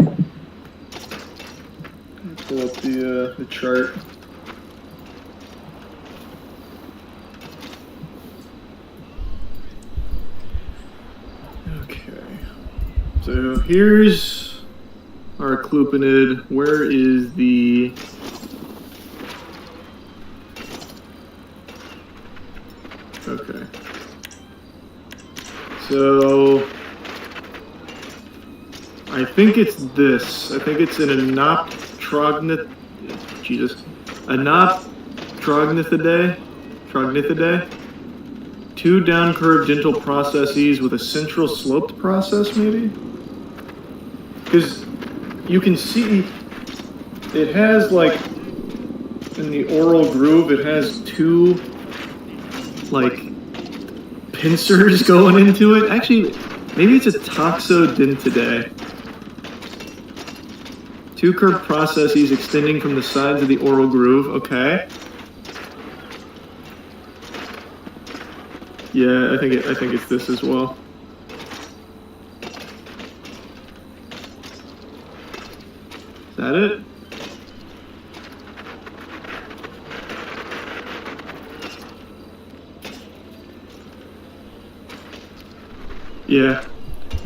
Pull up the chart. Okay. So here's our acclupanid. Where is the... Okay. So... I think it's this. I think it's an Anoptrognathidae. Jesus. Anoptrognathidae. Two down-curved dental processes with a central sloped process, maybe? Because you can see it has, like, in the oral groove, it has two, like, pincers going into it. Actually, maybe it's a Toxodentidae. Two curved processes extending from the sides of the oral groove. Okay. Yeah, I think it's this as well. Is that it? Yeah,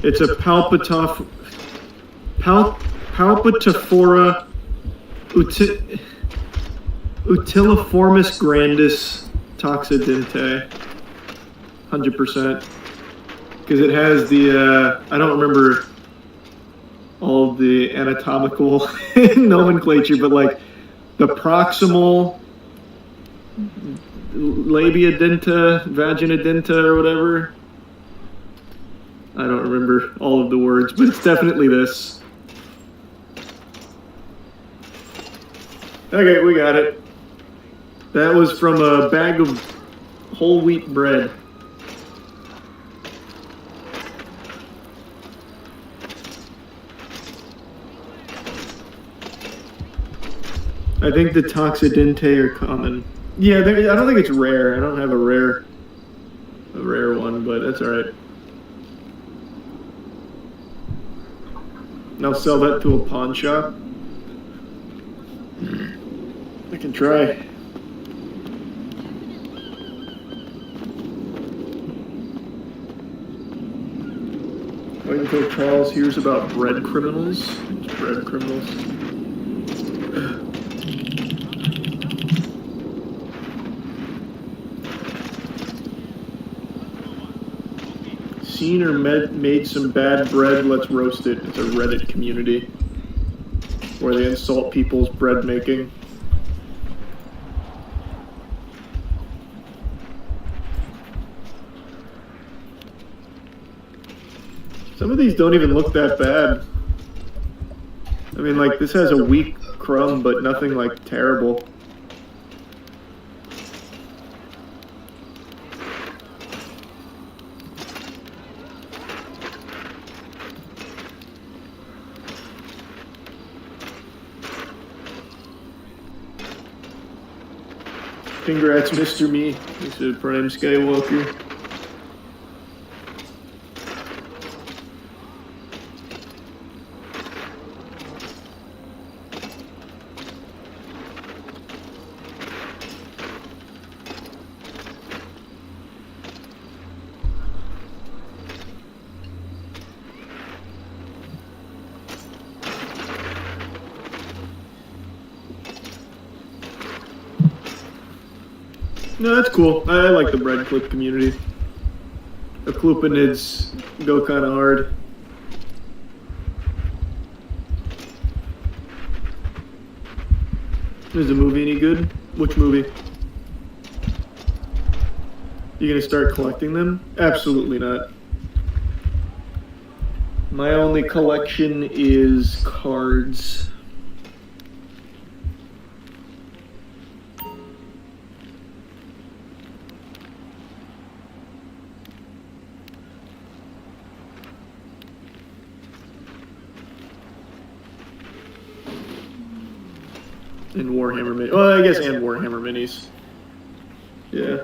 it's a palpitophora utiliformis grandis toxodentae. 100%. Because it has the, I don't remember all of the anatomical nomenclature, but like the proximal labia denta, vagina denta, or whatever. I don't remember all of the words, but it's definitely this. Okay, we got it. That was from a bag of whole wheat bread. I think the Toxidente are common. Yeah, I don't think it's rare. I don't have a rare one, but that's alright. And I'll sell that to a pawn shop. I can try. Wait until Charles hears about bread criminals. Bread criminals. Seen or made some bad bread, let's roast it. It's a Reddit community where they insult people's bread making. Some of these don't even look that bad. I mean, like, this has a weak crumb, but nothing, like, terrible. Congrats, Mr. Me. He's a Prime Skywalker. No, that's cool. I like the bread clip community. The Klupinids go kind of hard. Is the movie any good? Which movie? You gonna start collecting them? Absolutely not. My only collection is cards. And Warhammer minis. Well, I guess and Warhammer minis. Yeah.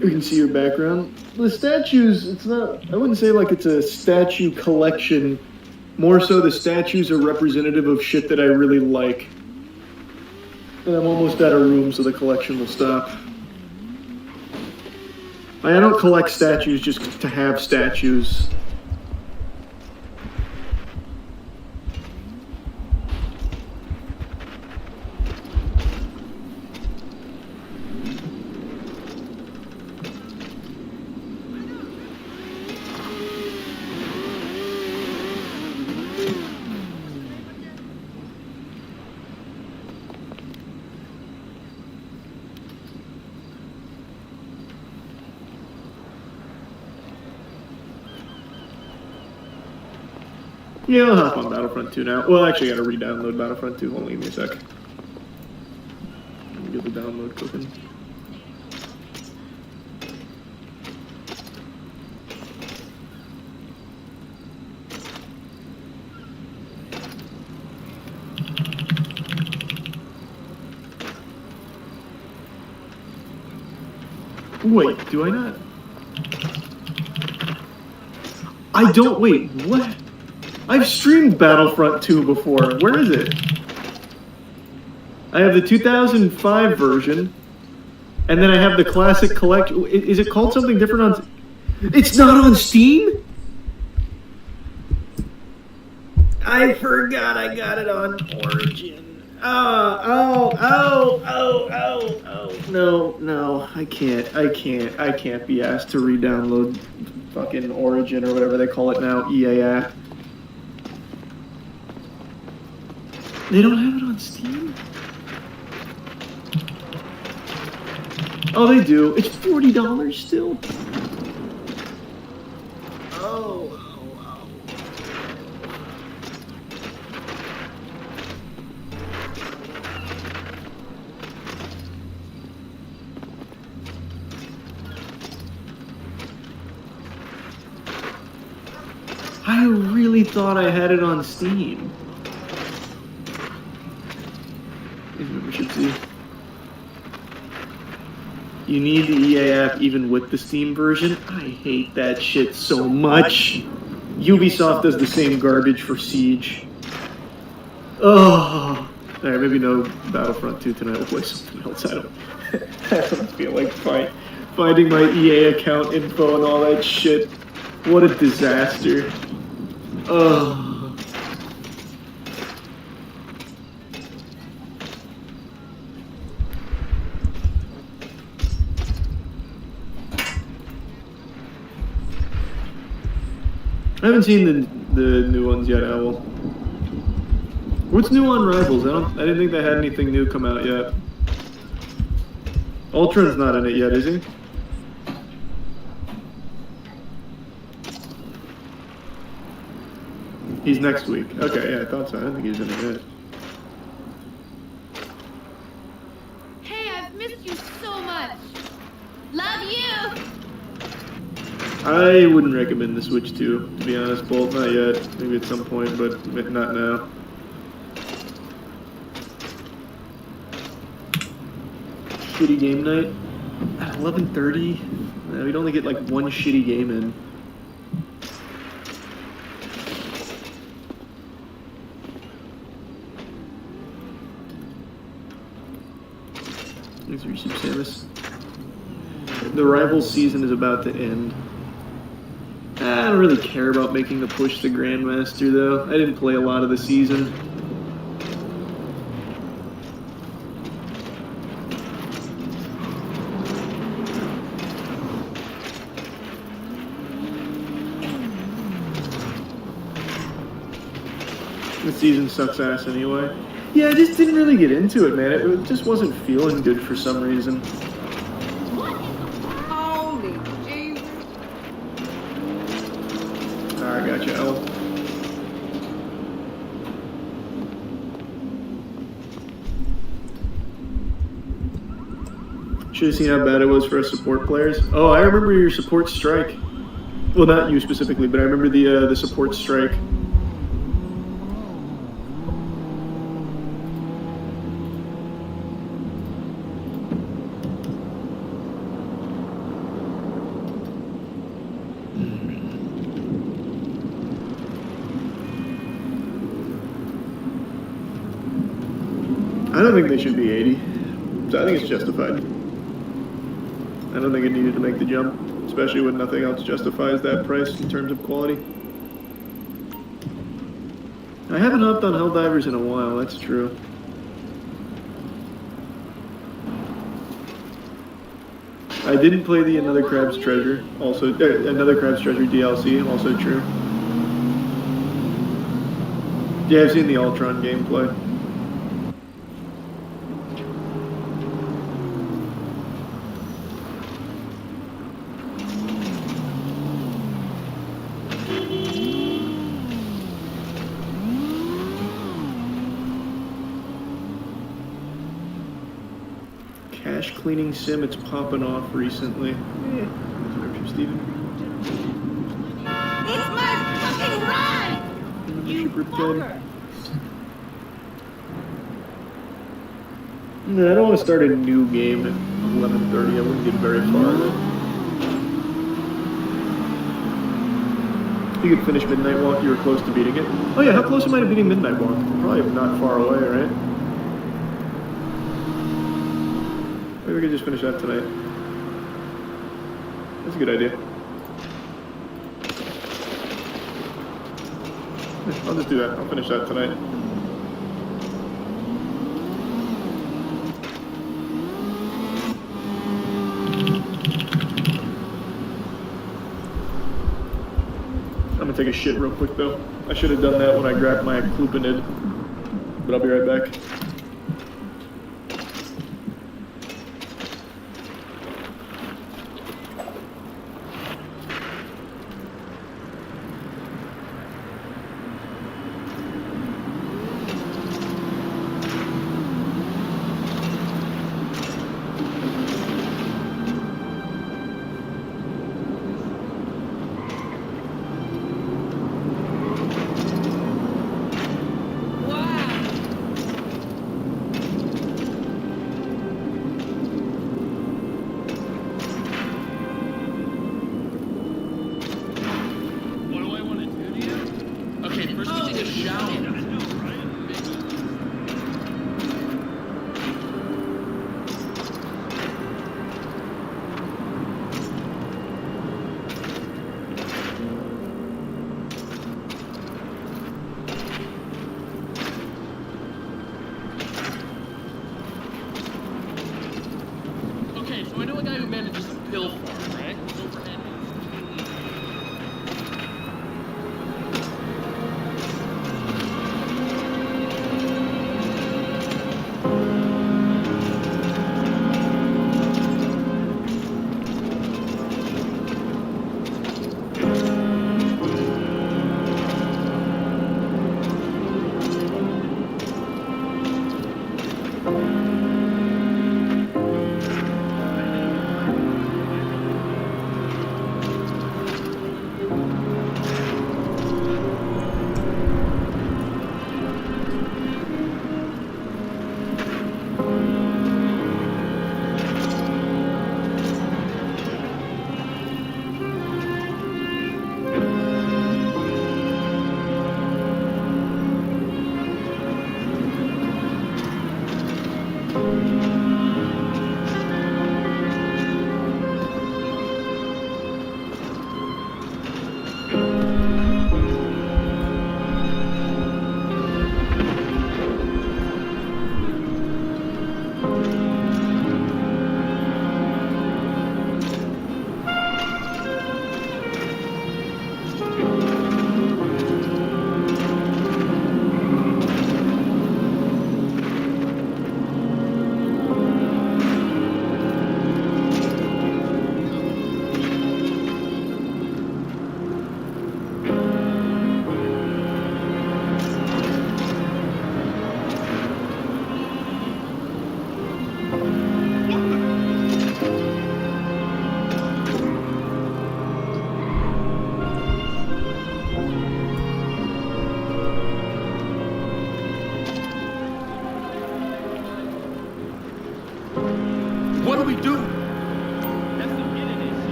You can see your background. The statues, it's not, I wouldn't say like it's a statue collection. More so the statues are representative of shit that I really like. And I'm almost out of room, so the collection will stop. I don't collect statues just to have statues. Yeah, I'll hop on Battlefront 2 now. Well, actually, I gotta re-download Battlefront 2. Hold on, give me a sec. Let me get the download cooking. Wait, do I not? I don't, wait, what? I've streamed Battlefront 2 before. Where is it? I have the 2005 version, and then I have the classic collection. Is it called something different on... It's not on Steam? I forgot I got it on Origin. Oh, no, I can't be asked to re-download fucking Origin or whatever they call it now, EA app. They don't have it on Steam? Oh, they do. It's $40 still. Oh. I really thought I had it on Steam. Membership fee. You need the EA app even with the Steam version? I hate that shit so much. Ubisoft does the same garbage for Siege. Oh. Alright, maybe no Battlefront 2 tonight. We'll play something else. I don't feel like finding my EA account info and all that shit. What a disaster. Oh. I haven't seen the new ones yet, Owl. What's new on Rivals? I didn't think they had anything new come out yet. Ultron's not in it yet, is he? He's next week. Okay, yeah, I thought so. I didn't think he was in it yet. Hey, I've missed you so much. Love you. I wouldn't recommend the Switch 2, to be honest, Bolt. Not yet. Maybe at some point, but not now. Shitty game night at 11:30. We'd only get like one shitty game in. Thanks for your sub, Samus. The Rivals season is about to end. I don't really care about making the push to Grandmaster, though. I didn't play a lot of the season. The season sucks ass anyway. Yeah, I just didn't really get into it, man. It just wasn't feeling good for some reason. Holy Jesus. Alright, gotcha, L. Should have seen how bad it was for us support players. Oh, I remember your support strike. Well, not you specifically, but I remember the support strike. I don't think they should be 80. So I think it's justified. I don't think it needed to make the jump, especially when nothing else justifies that price in terms of quality. I haven't hopped on Helldivers in a while, that's true. I didn't play the Another Crab's Treasure, also Another Crab's Treasure DLC, also true. Yeah, I've seen the Ultron gameplay. Cash cleaning sim, it's popping off recently. Steven. It's my fucking ride! You fucker! No, I don't want to start a new game at 11:30. I wouldn't get very far. You could finish Midnight Walk. You were close to beating it. Oh yeah, how close am I to beating Midnight Walk? Probably not far away, right? Maybe we could just finish that tonight. That's a good idea. I'll just do that. I'll finish that tonight. I'm gonna take a shit real quick though. I should have done that when I grabbed my Klupinid. But I'll be right back.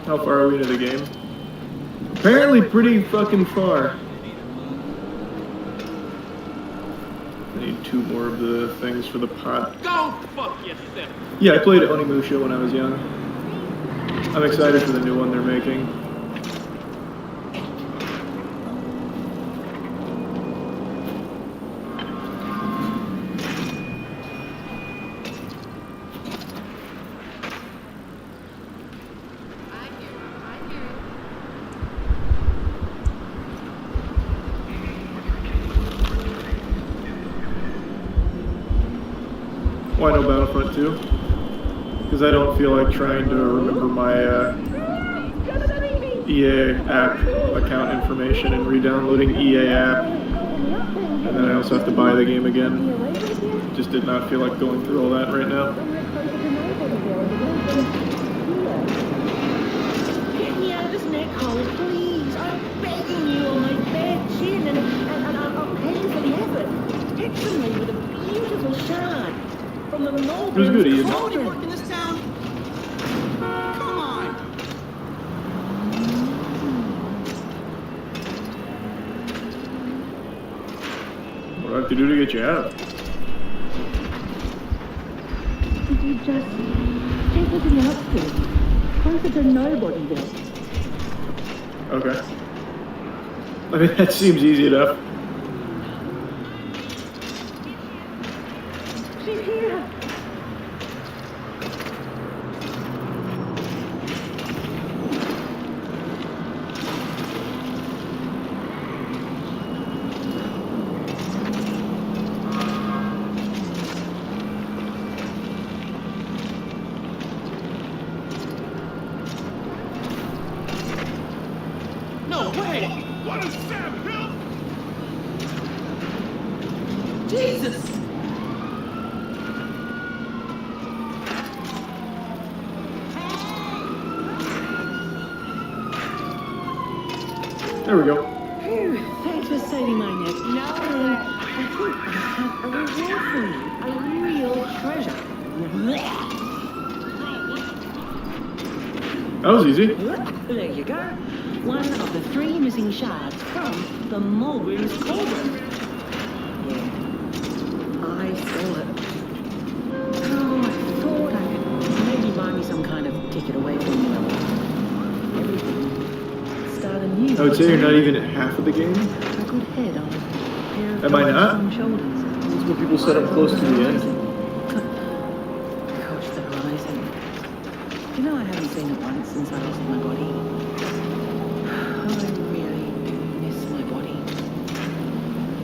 How far are we into the game? Apparently pretty fucking far. I need 2 more of the things for the pot. Go fuck yourself. Yeah, I played Onimusha when I was young. I'm excited for the new one they're making. Why no Battlefront 2? Because I don't feel like trying to remember my EA app account information and re-downloading EA app. And then I also have to buy the game again. Just did not feel like going through all that right now. Get me out of this neck hole, please. I'm begging you on my bare chin, and I'll pay you for the effort. Picture me with a beautiful shard from the Mulberry. It was good, Ian. Nobody work in this town? Come on. What do I have to do to get you out? Could you just take us in the outskirts, closer to Nobodyville? Okay. I mean, that seems easy enough. She's here. No way. What is Sam Hill? Jesus. There we go. Phew, thanks for saving my neck. No, I think I have a reward for you. A real treasure. That was easy. There you go. One of the 3 missing shards from the Mulberry's cauldron. Yeah, I stole it. Oh, I thought I could maybe buy me some kind of ticket away from everything. Start anew. I would say you're not even at half of the game. A good head on a pair of Am I not? some shoulders. That's what people set up close to the end. Gosh, the horizon. You know, I haven't seen it once since I lost my body. I really do miss my body.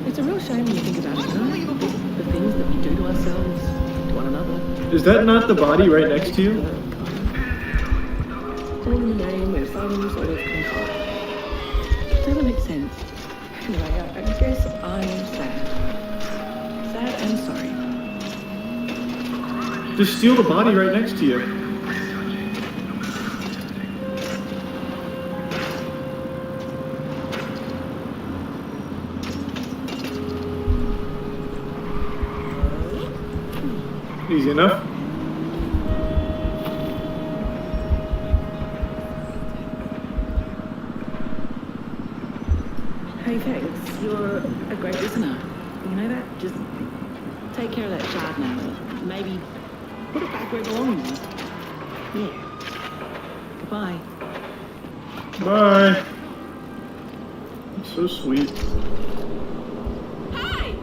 It's a real shame when you think about it, you know? The things that we do to ourselves, to one another. Is that not the body right next to you? All in the name of some sort of control. Doesn't make sense. Anyway, I guess I'm sad. Sad and sorry. Just steal the body right next to you. Easy enough. Hey, thanks. You're a great listener. You know that? Just take care of that shard now. Maybe put it back where it belongs. Yeah. Goodbye. Bye. So sweet. Hey!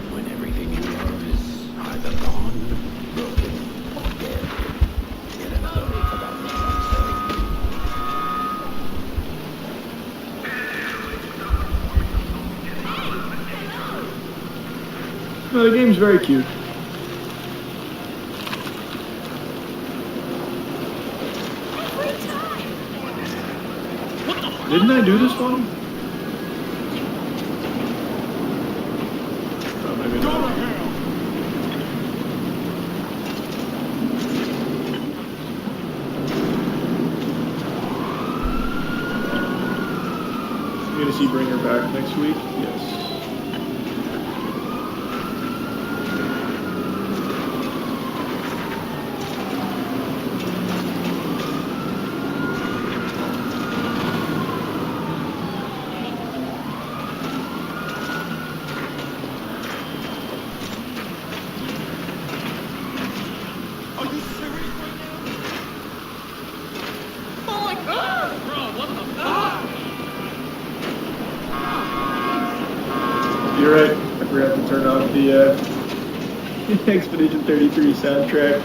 When everything you love is either gone, broken, or dead. Yet another forgotten sunset. No, the game's very cute. Didn't I do this one? Oh, maybe not. You gonna see Bring Her Back next week? Yes. You're right. I forgot to turn off the Expedition 33 soundtrack.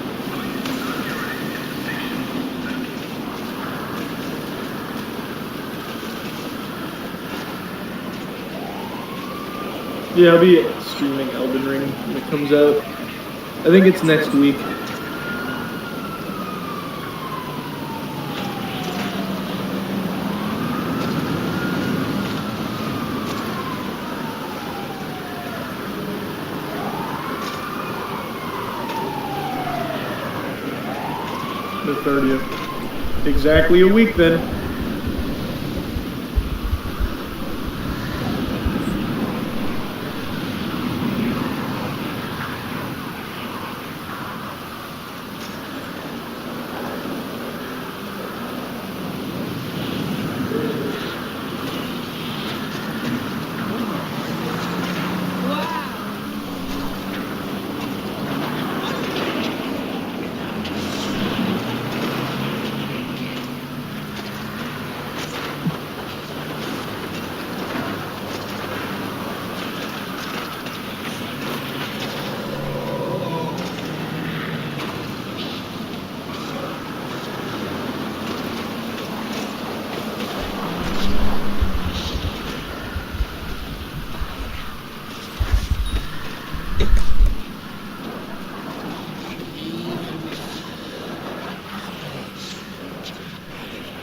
Yeah, I'll be streaming Elden Ring when it comes out. I think it's next week. The 30th. Exactly a week then.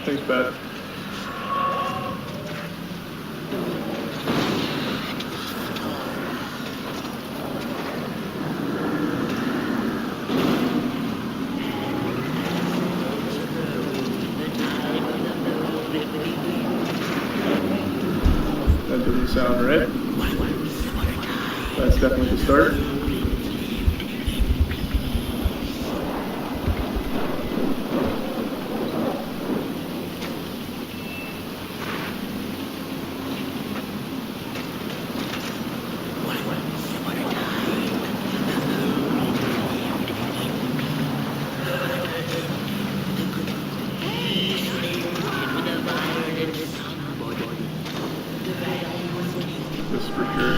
Thanks, Pat. That doesn't sound right. That's definitely the start. This for sure.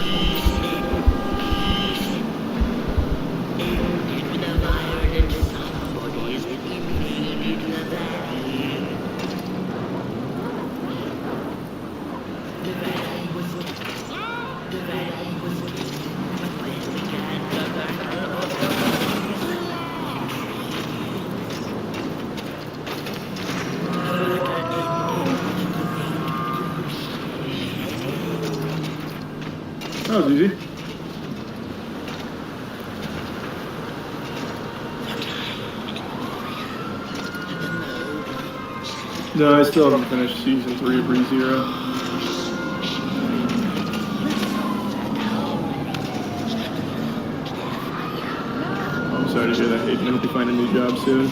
That was easy. No, I still haven't finished season 3 of ReZero. I'm sorry to hear that, Hayden. I hope you find a new job soon.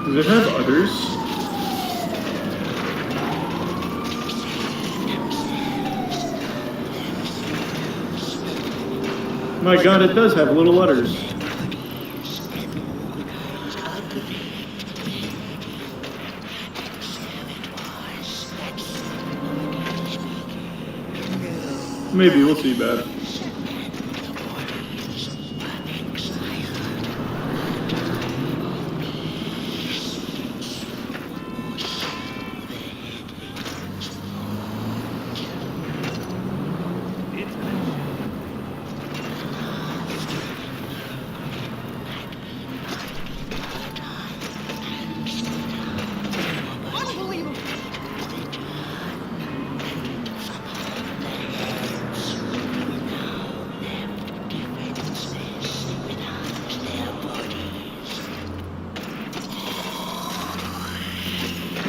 Does it have others? My god, it does have little udders. Maybe, we'll see, Bad.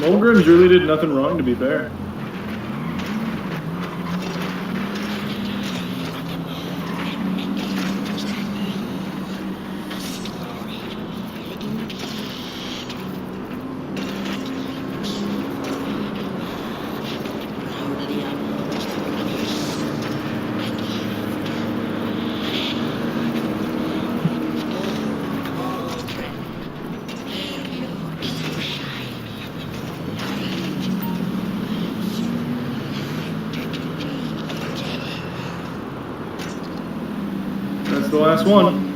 Mulgrim's really did nothing wrong, to be fair. That's the last one.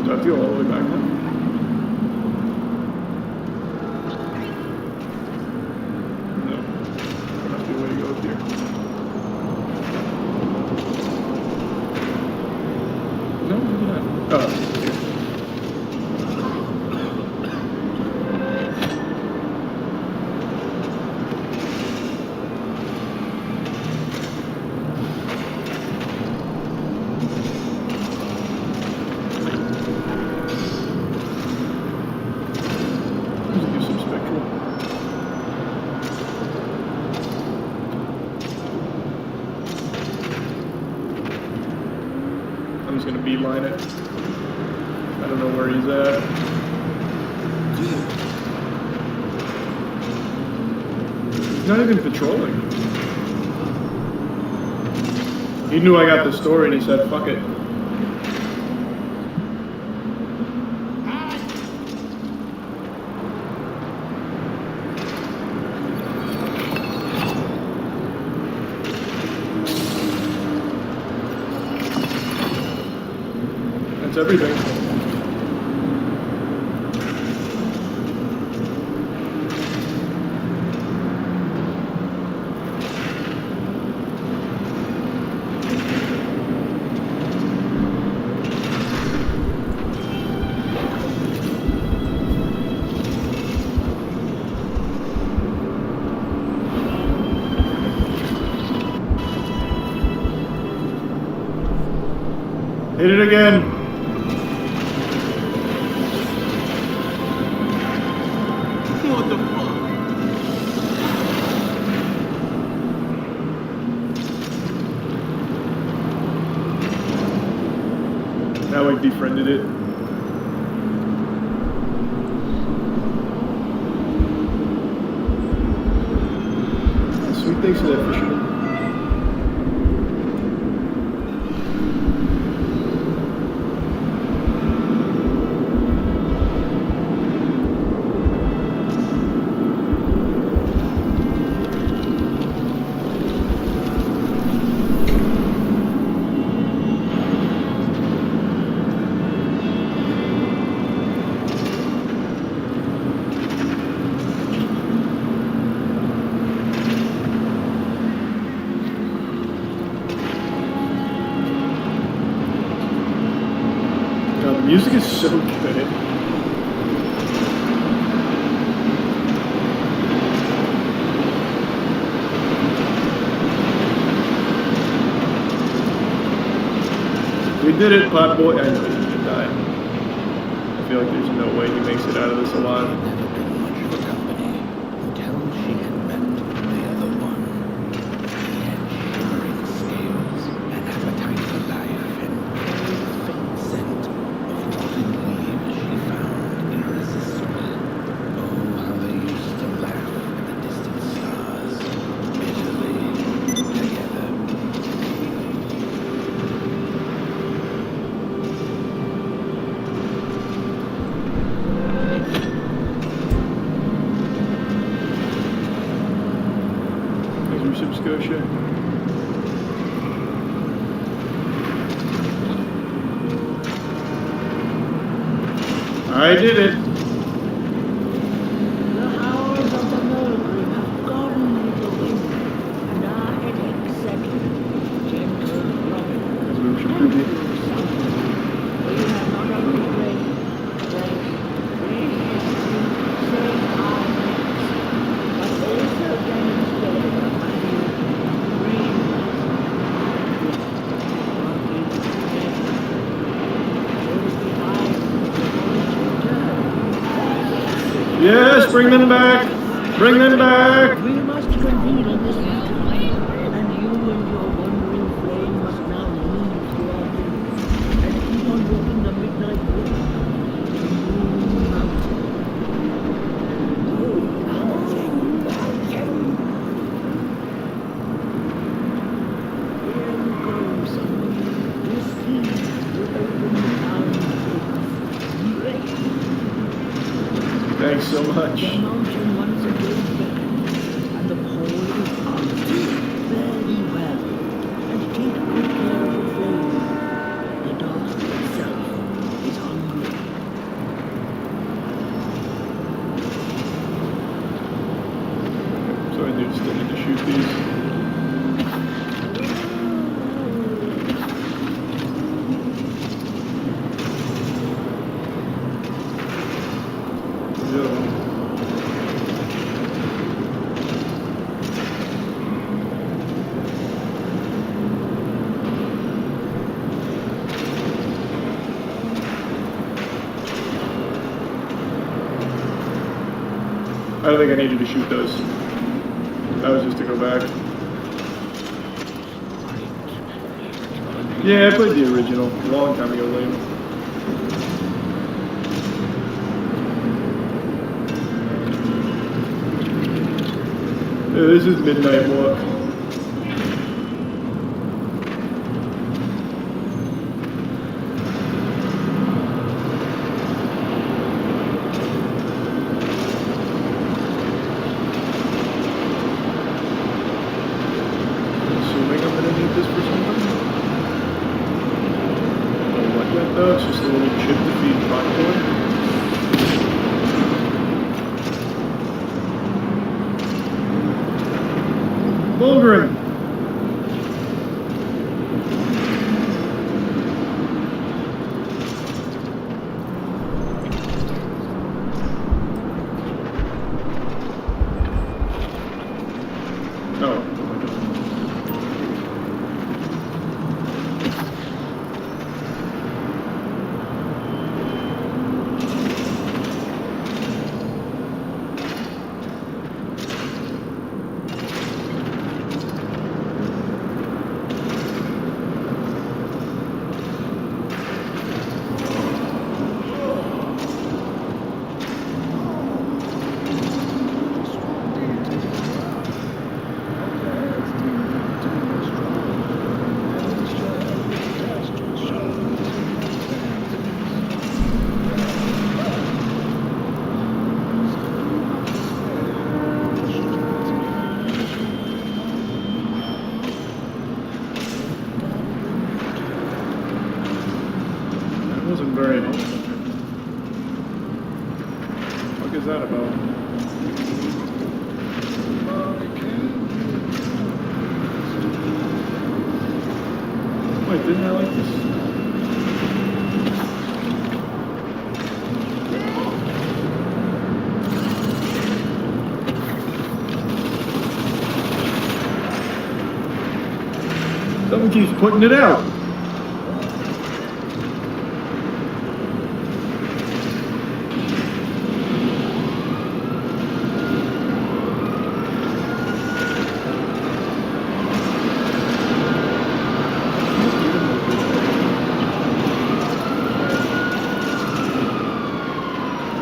Do I feel all the way back now? No. There must be a way to go up here. No, maybe not. Oh, here. Let's do some spectral. I'm just gonna beeline it. I don't know where he's at. He's not even patrolling. He knew I got the story and he said, fuck it. That's everything. Hit it again. What the fuck? Now we've befriended it. Sweet, thanks for that, fisherman. God, the music is so good. We did it, pot boy. I know he's gonna die. I feel like there's no way he makes it out of this alive. Never been much of a company until she had met the other one. He had shimmering scales, an appetite for life, and carried a faint scent of rotting leaves she found irresistible. Oh, how they used to laugh at the distant stars, bitterly together. Scotia. I did it. The hours of the Mulgrim have gone with the wind, and our headaches settle. Gentle Robin, As we should thank be. you, son. For you have not only braved death, bring them back! Bring them back! We must convene on this matter, and you and your wandering flame must now leave to our village and keep on walking the midnight walk. Thanks so much. The mountain once again beckons, and the call is answered. Very well. And take good care of the flame. The dark itself is hungry. So I do still need to shoot these. I don't think I needed to shoot those. That was just to go back. Yeah, I played the original a long time ago, Liam. Yeah, this is Midnight Walk. Assuming I'm gonna need this for something. Oh, what yet though? It's just a little chip to feed popcorn. Bulgrim! Oh. That wasn't very helpful. What is that about? Wait, didn't I like this? Someone keeps putting it out.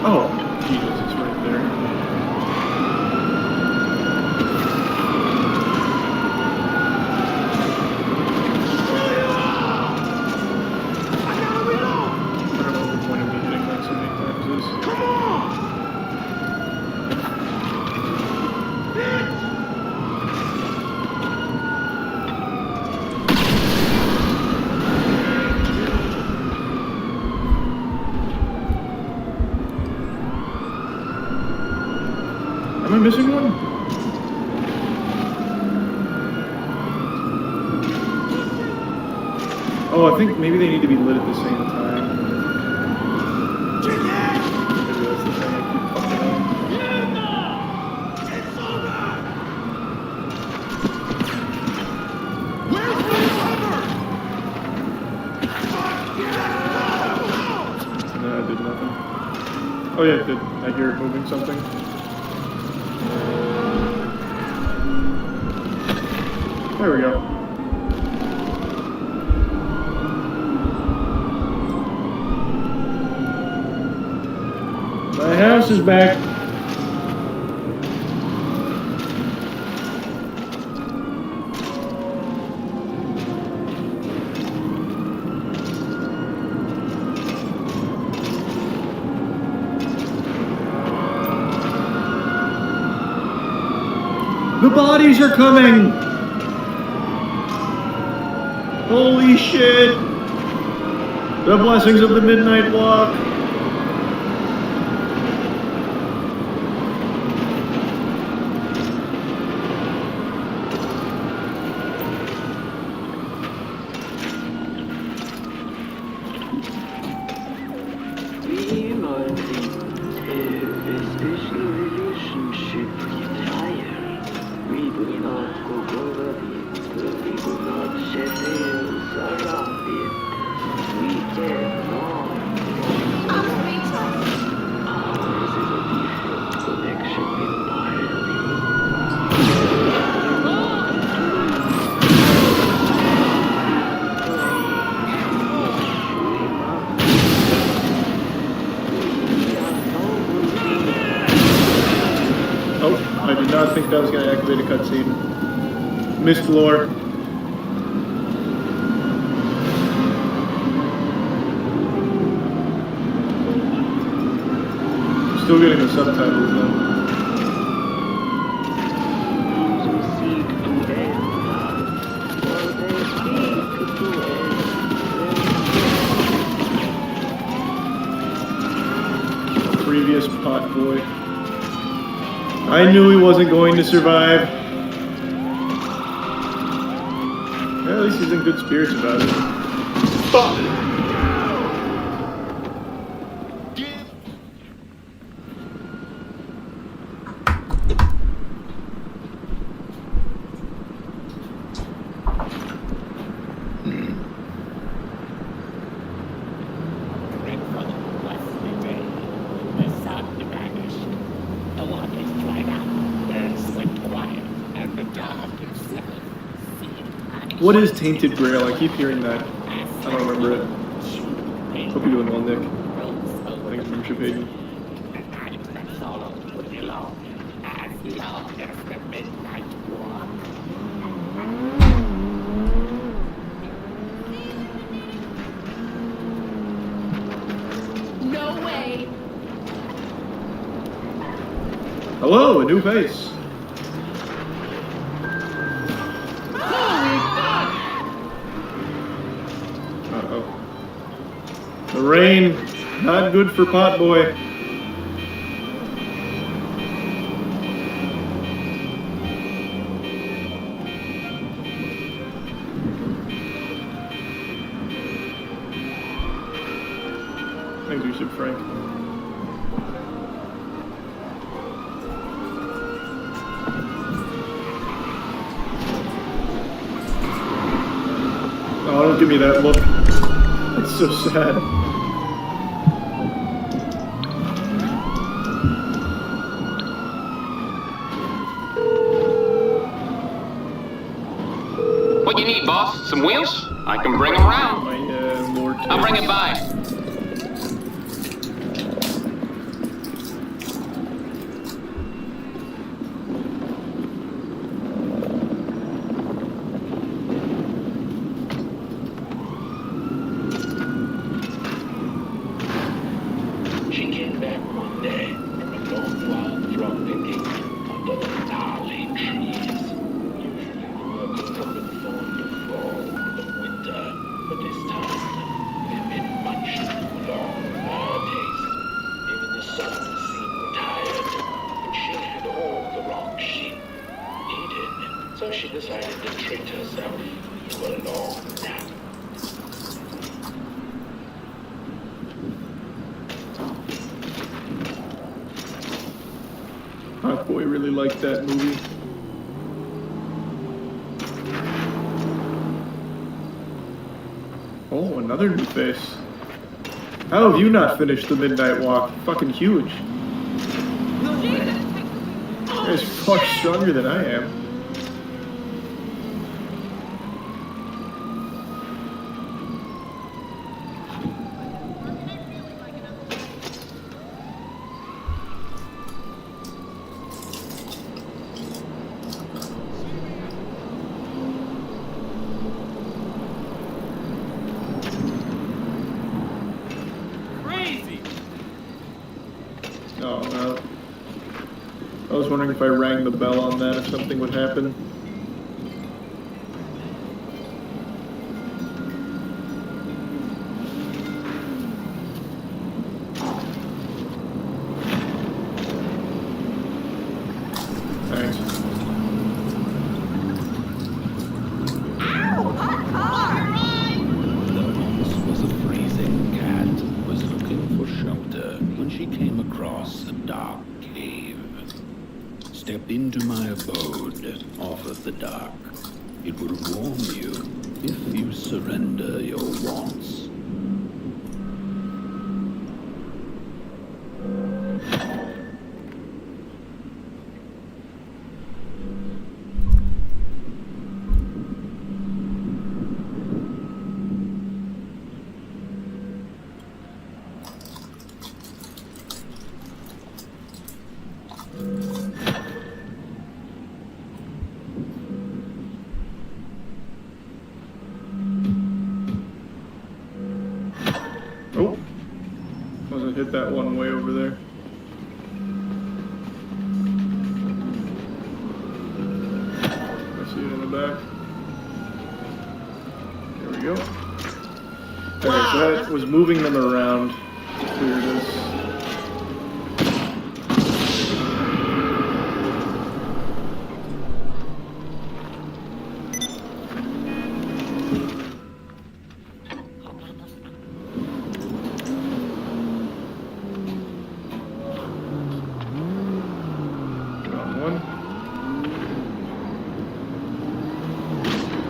Oh, Jesus, it's right there. I don't know what the point of me hitting that so many times is. Come on! Am I missing one? Oh, I think maybe they need to be lit at the same time. Maybe that's the thing I keep fucking up. No, I did nothing. Oh yeah, I hear it moving something. There we go. My house is back. The bodies are coming! Holy shit! The blessings of the Midnight Walk! I did not think that was going to activate a cutscene. Missed lore. Still getting the subtitles though. Previous pot boy. I knew he wasn't going to survive. Well, at least he's in good spirits about it. Fuck! What is Tainted Grail? I keep hearing that. I don't remember it. Hope you're doing well, Nick. Thanks for membership, Hayden. No way. Hello, a new face. The rain, not good for Pot Boy. Thanks, you should, Frank. Oh, don't give me that look. It's so sad. What you need, boss? Some wheels? I can bring them around. I'll bring it by. She came back one day from a long while drunk picking under the gnarly trees. Usually working up in fall to fall of winter, but this time it had been much too long for her taste. Even the sun seemed tired, and she had all the rock sheep eaten, so she decided to treat herself to a long nap. Hot Boy really liked that movie. Oh, another new face. How have you not finished the Midnight Walk? Fucking huge. You're far stronger than I am. I was wondering if I rang the bell on that, if something would happen. Thanks. There once was a freezing cat who was looking for shelter when she came across a dark cave. Step into my abode, offered the dark. It will warm you if you surrender your wants. Oh, wasn't hit that one way over there. I see it in the back. There we go. Alright, so that was moving them around to clear this.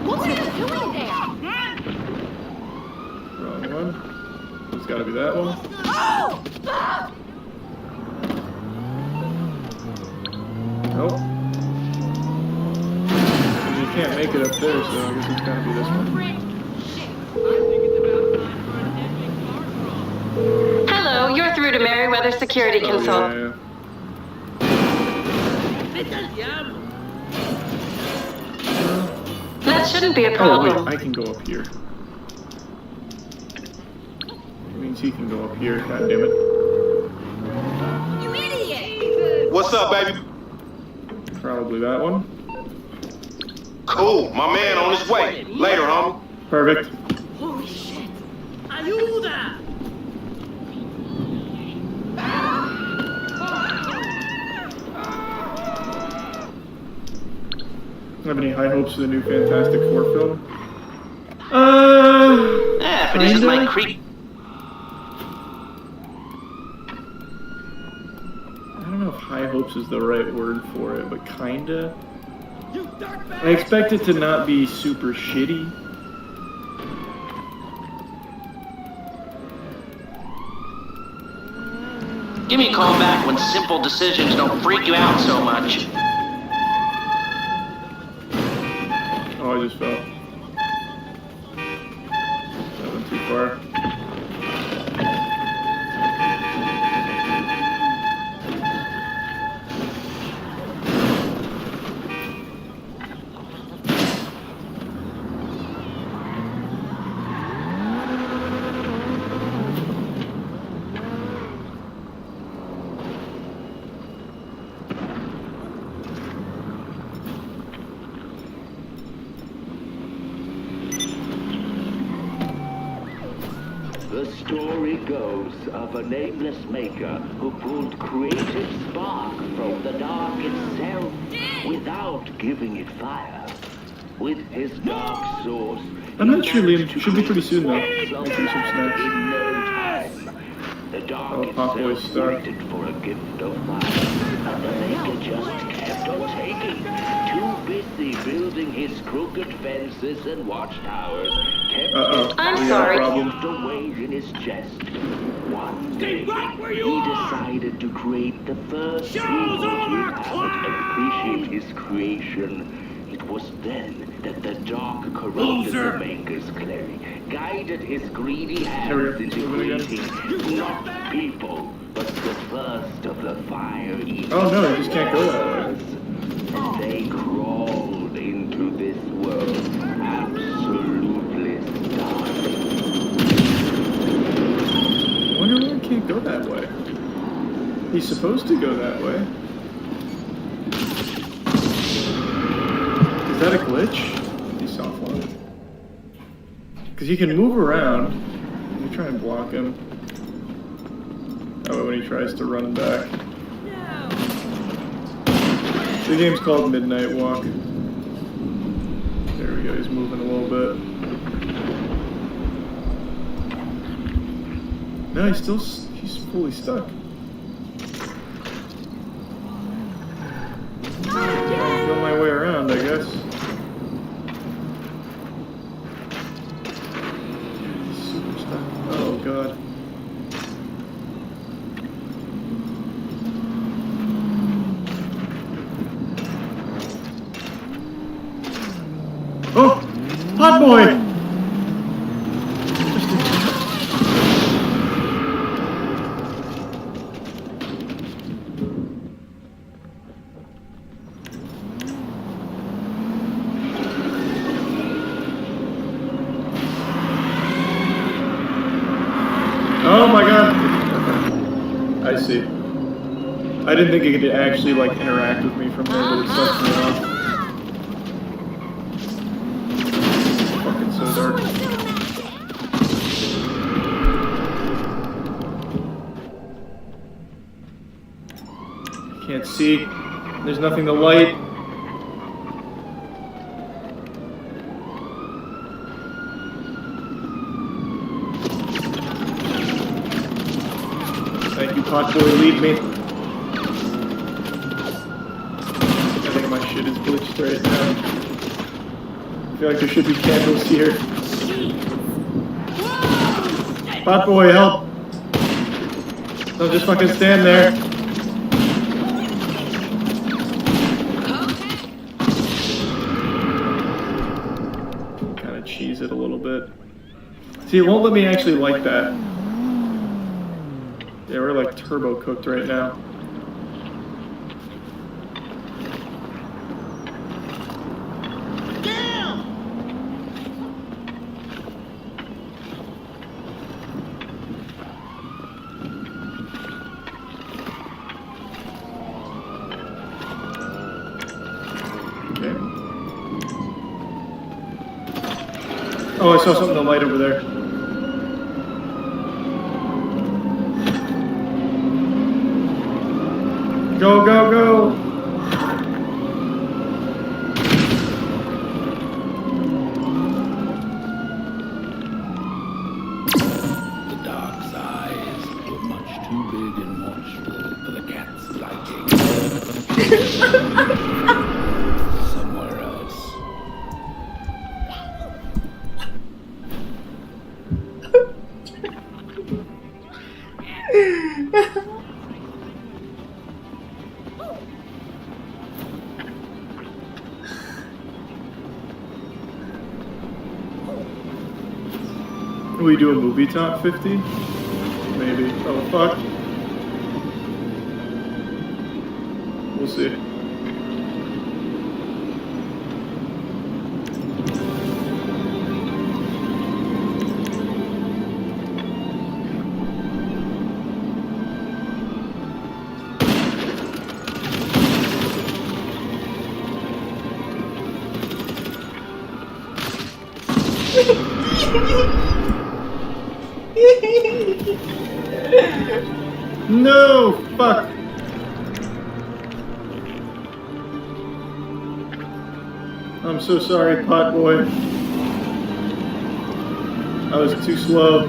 What are you doing there? Wrong one. It's gotta be that one. Oh! Nope. You can't make it up there, so I guess it's gotta be this one. Hello, you're through to Merriweather Security Consult. Yeah. That shouldn't be a Oh, problem. wait, I can go up here. It means he can go up here, god damn it. You idiot! What's up, baby? Probably that one. Cool, my man on his way. Later, homie. Perfect. Holy shit! Ayuda! Have any high hopes for the new Fantastic Four film? Yeah, if it isn't my creep. I don't know if high hopes is the right word for it, but kinda. I expect it to not be super shitty. Give me a call back when simple decisions don't freak you out so much. Oh, I just fell. That went too far. The story goes of a nameless maker who pulled creative spark from the dark itself without giving it fire. With his dark source, I'm not sure, Liam. Should be pretty soon, though. I'll do some snacks. in no time. The dark Pop Boy itself star. waited for a gift of fire, and the maker just kept on taking. Too busy building his crooked fences and watchtowers, kept I'm sorry. locked away in his chest. One day, he decided to create the first people to inhabit and appreciate his creation. It was then that the dark corrupted the maker's clay, guided his greedy hands into creating not people, but the first of the fire-eating. Oh no, you just can't go that way. And they crawled into this world, absolutely starving. I wonder why he can't go that way. He's supposed to go that way. that a glitch? He's soft lock. Because he can move around. Let me try and block him. Oh, when he tries to run back. The game's called Midnight Walk. There we go, he's moving a little bit. No, he's fully stuck. I'll go my way around, I guess. He's super stuck. Oh god. Oh! Hot boy! Oh my god! I see. I didn't think it could actually like interact with me from there, but it sucks me off. Fucking so dark. Can't see. There's nothing to light. Thank you, pot boy, lead me. I think my shit is glitched right now. I feel like there should be candles here. Pot boy, help! Don't just fucking stand there. Kind of cheese it a little bit. See, it won't let me actually like that. Yeah, we're like turbo cooked right now. Okay. Oh, I saw something to light over there. Go, go, go! The dog's eyes were much too big and watchful for the cat's liking. Somewhere else. Will we do a movie top 50? Maybe. Oh, fuck. We'll see. No! Fuck! I'm so sorry, pot boy. I was too slow.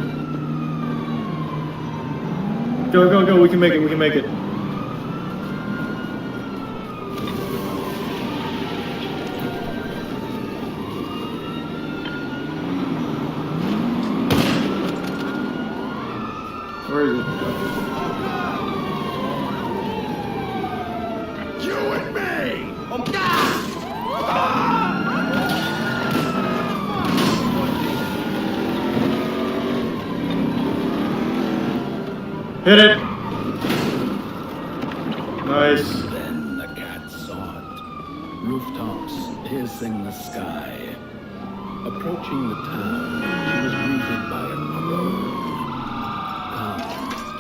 Go, go, go, we can make it, we can make it. Where is it? You and me! Hit it! Nice. Then the cat saw it. Rooftops piercing the sky. Approaching the town, she was greeted by a groan. Come,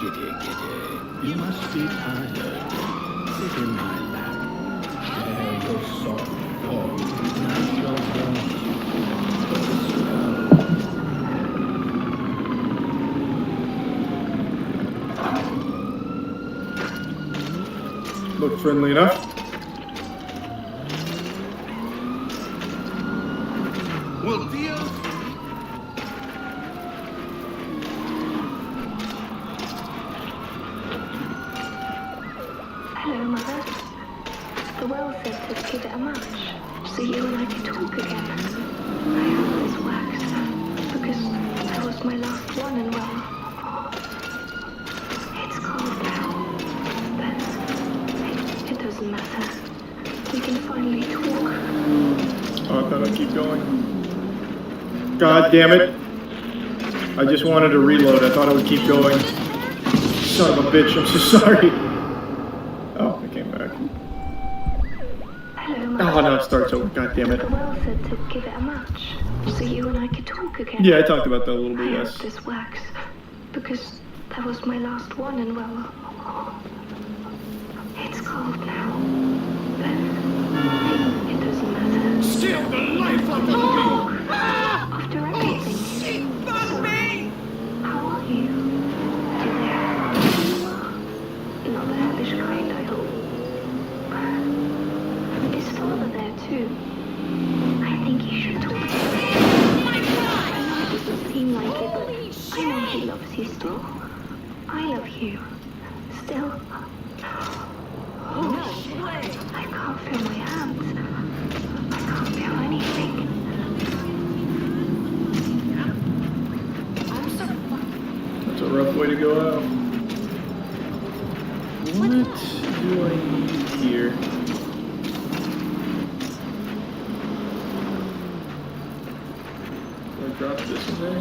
kitty, kitty, you must be tired. Sit in my lap. Share your soft fur. Look friendly enough. Well, deal. Hello, Mother. The well said to give it a match, so you and I could talk again. I have this wax, because that was my last one, and well, it's cold now. But it doesn't matter. We can finally talk. Oh, I thought I'd keep going. God damn it. I just wanted to reload. I thought I would keep going. Son of a bitch, I'm so sorry. Oh, I came back. Hello, Oh, now it starts over. God damn it. The well said to give it a match, so you and I could talk again. Yeah, I talked about that a little bit, I yes. have this wax, because that was my last one, and well, it's cold now. But it doesn't matter. Steal the life out of me! After everything. So, how are you? Not the hellish kind, I hope. Is Father there too? I think he should talk to him. I know it doesn't seem like it, but I know he loves you still. I love you. Still. Oh, I can't feel my hands. I can't feel anything. That's a rough way to go out. What do I need here? Do I drop this in there?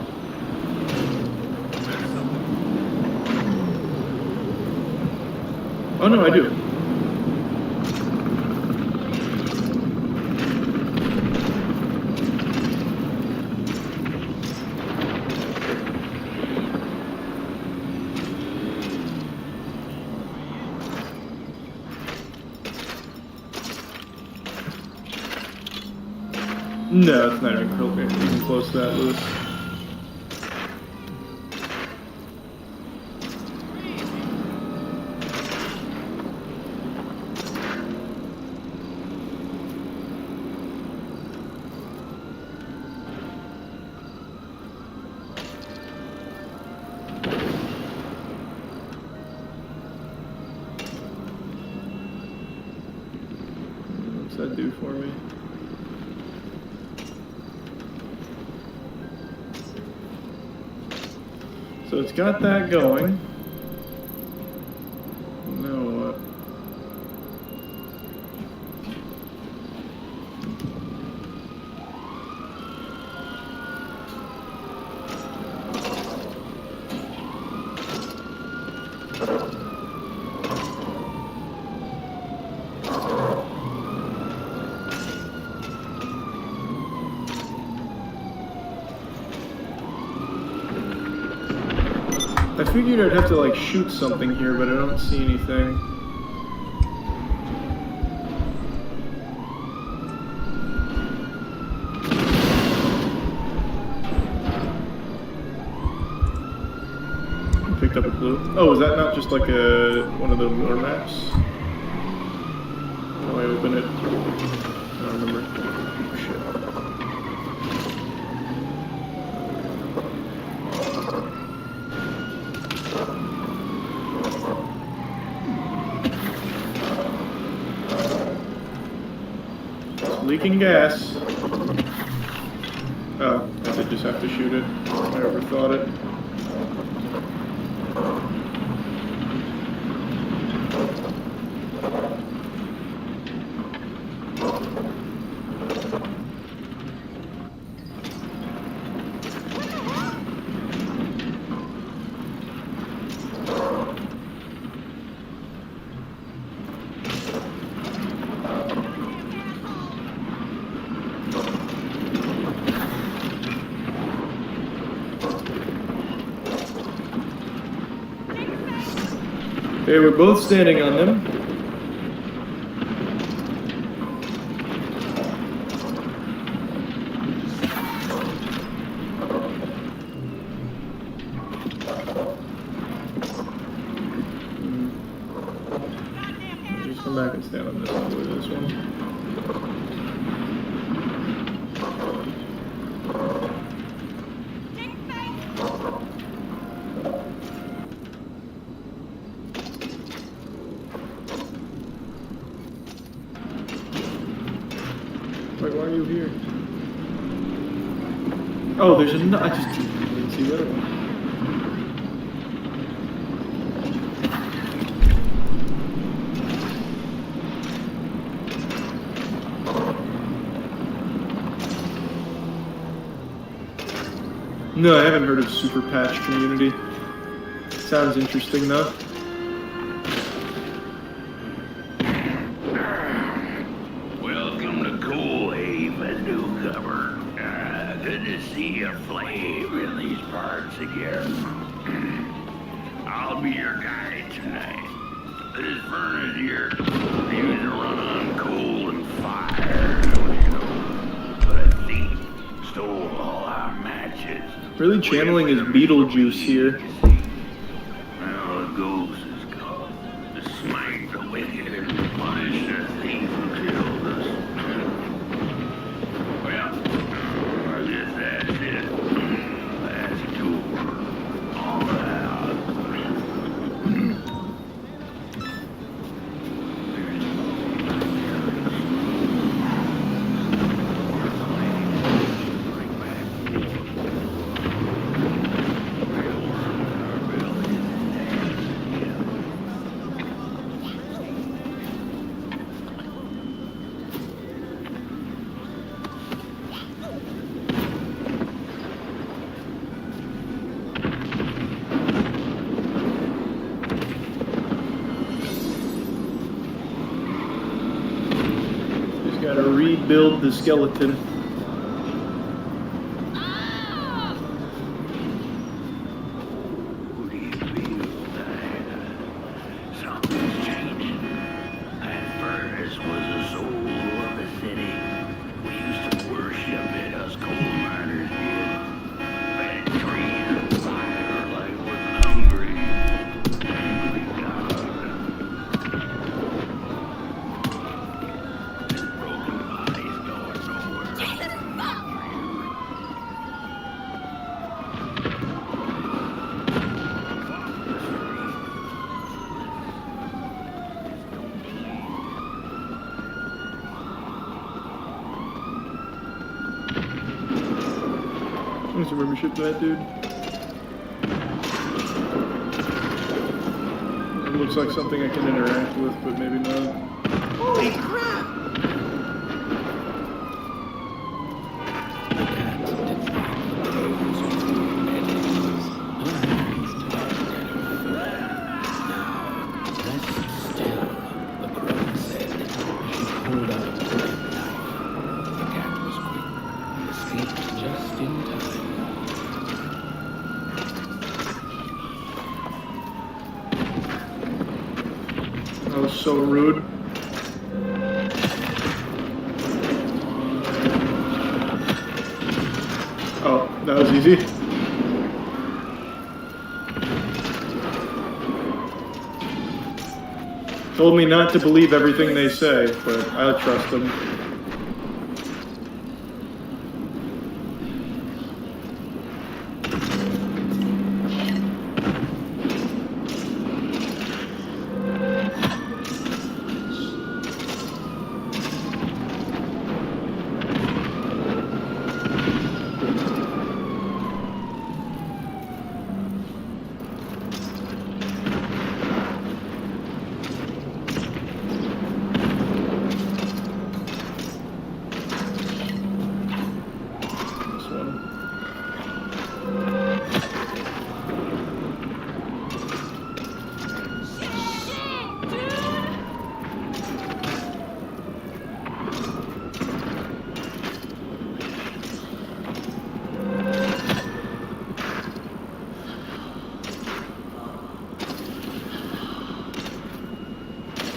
Oh no, I do. No, it's not even close to that, Lewis. What's that do for me? So it's got that going. Now what? I figured I'd have to like shoot something here, but I don't see anything. Picked up a clue. Oh, is that not just like one of the lure maps? How do I open it? I don't remember. Oh, shit. Leaking gas. Oh, I did just have to shoot it. I overthought it. Okay, we're both standing on them. Just come probably this one. Wait, why are you here? Oh, there's another. I didn't see the other one. No, I haven't heard of Super Patch Community. Sounds interesting though. Welcome to Cool Haven, newcomer. Good to see you flame in these parts again. I'll be your guide tonight. This furnace here, they used to run on coal and fire, don't you know? But a thief stole all our matches. Really channeling his Beetlejuice here. Now the ghost has come to smite the wicked and punish the thief who killed us. Well, I guess that's it. That's tour. All out. Gotta rebuild the skeleton. Something's changed. That furnace was the soul of the city. We used to worship it, us coal miners did. Fed trees and fire like we're hungry. Angry God. This broken body's going nowhere. What's the membership to that dude? It looks like something I can interact with, but maybe not. Holy crap! Just in time. That was so rude. Oh, that was easy. Told me not to believe everything they say, but I trust them.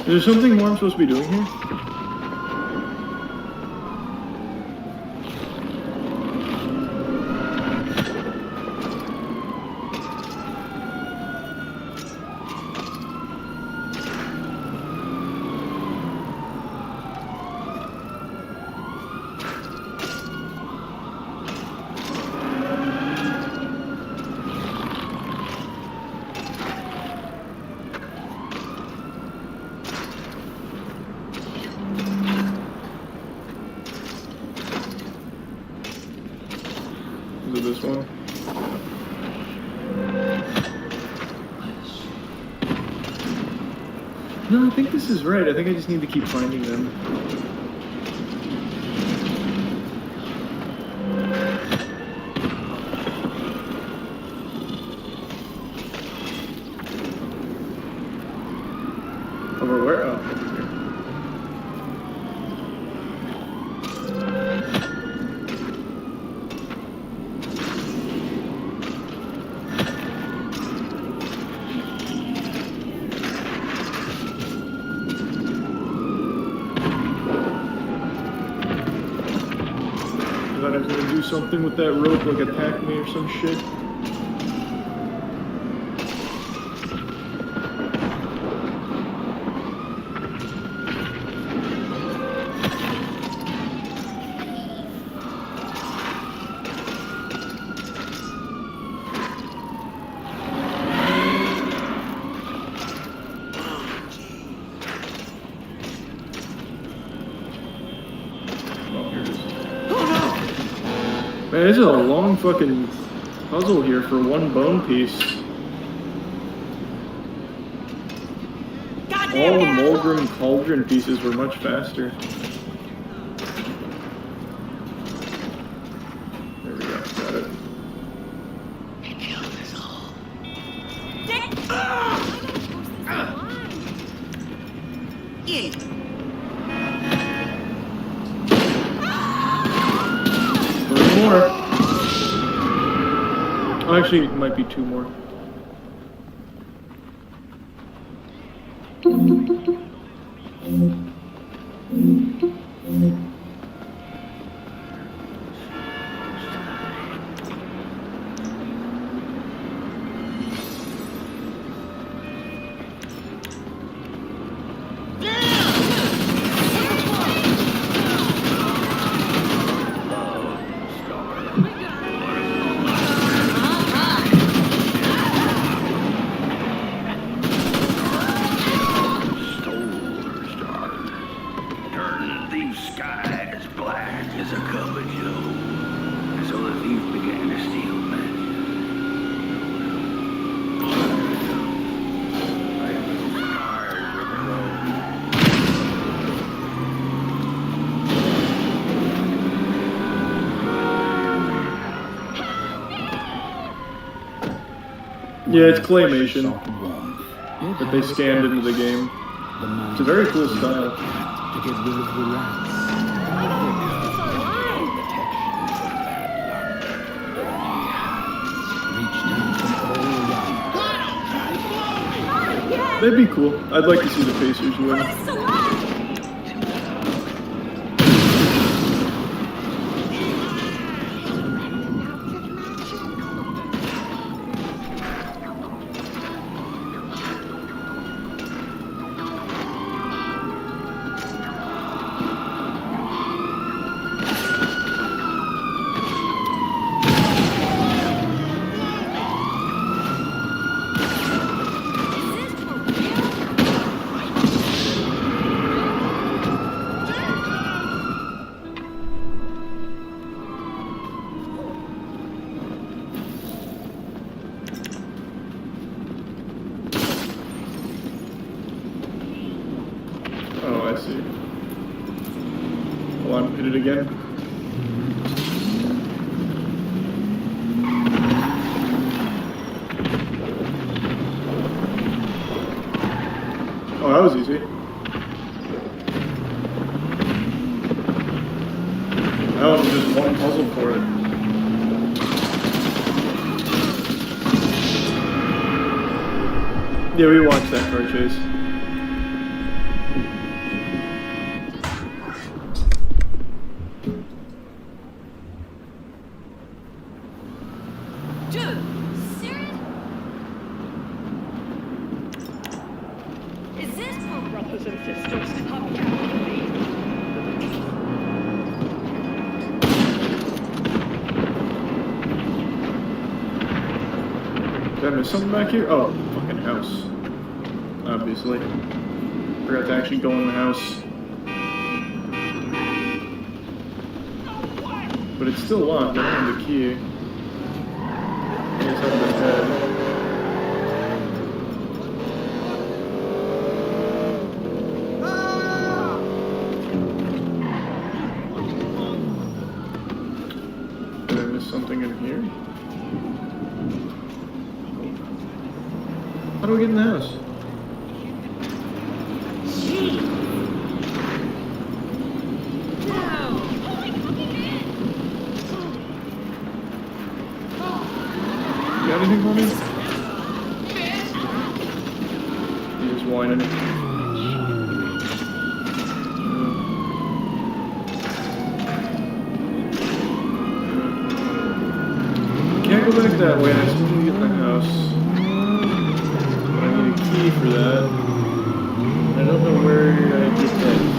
Is there something more I'm supposed to be doing here? this one. No, I think this is right. I think I just need to keep finding them. Over where? Oh, over here. I thought I was gonna do something with that rope, like attack me or some shit. Man, this is a long fucking puzzle here for one bone piece. All the Mulgrim cauldron pieces were much faster. There we go, got it. More. Oh, actually, it might be two more. Yeah, it's claymation, but they scanned into the game. It's a very cool style. To get rid of the rats. That'd be cool. I'd like to see the Pacers win. Oh, I see. Hold on, hit it again. Oh, that was easy. That was just one puzzle for it. Yeah, we watched that car chase. Did I miss something back here? Oh, fucking house. Obviously. Forgot to actually go in the house. But it's still locked. I don't have the key. something in here? How do we get in the house? You got anything for me? He's just whining. Can't go back that way, I still need to get in the house. But I need a key for that. I don't know where I get that key.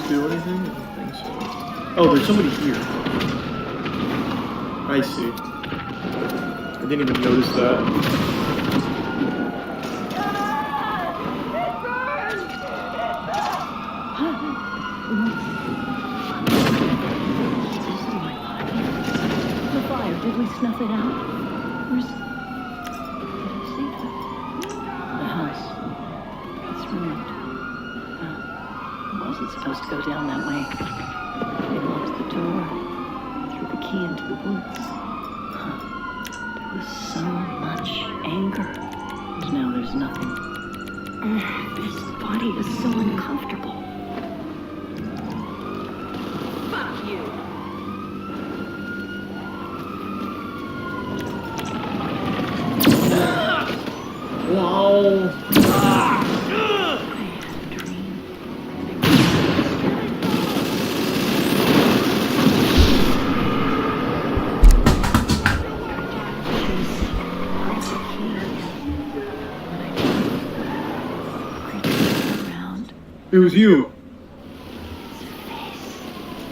Do anything? I don't think so. Oh, there's somebody here. I see. I didn't even notice that. The fire, did we snuff it out? Where's... Did I see that? The house. It's ruined. Wasn't supposed to go down that way. They locked the door, threw the key into the woods. There was so much anger, and now there's nothing. This body is so uncomfortable. Fuck you! Wow! It was you.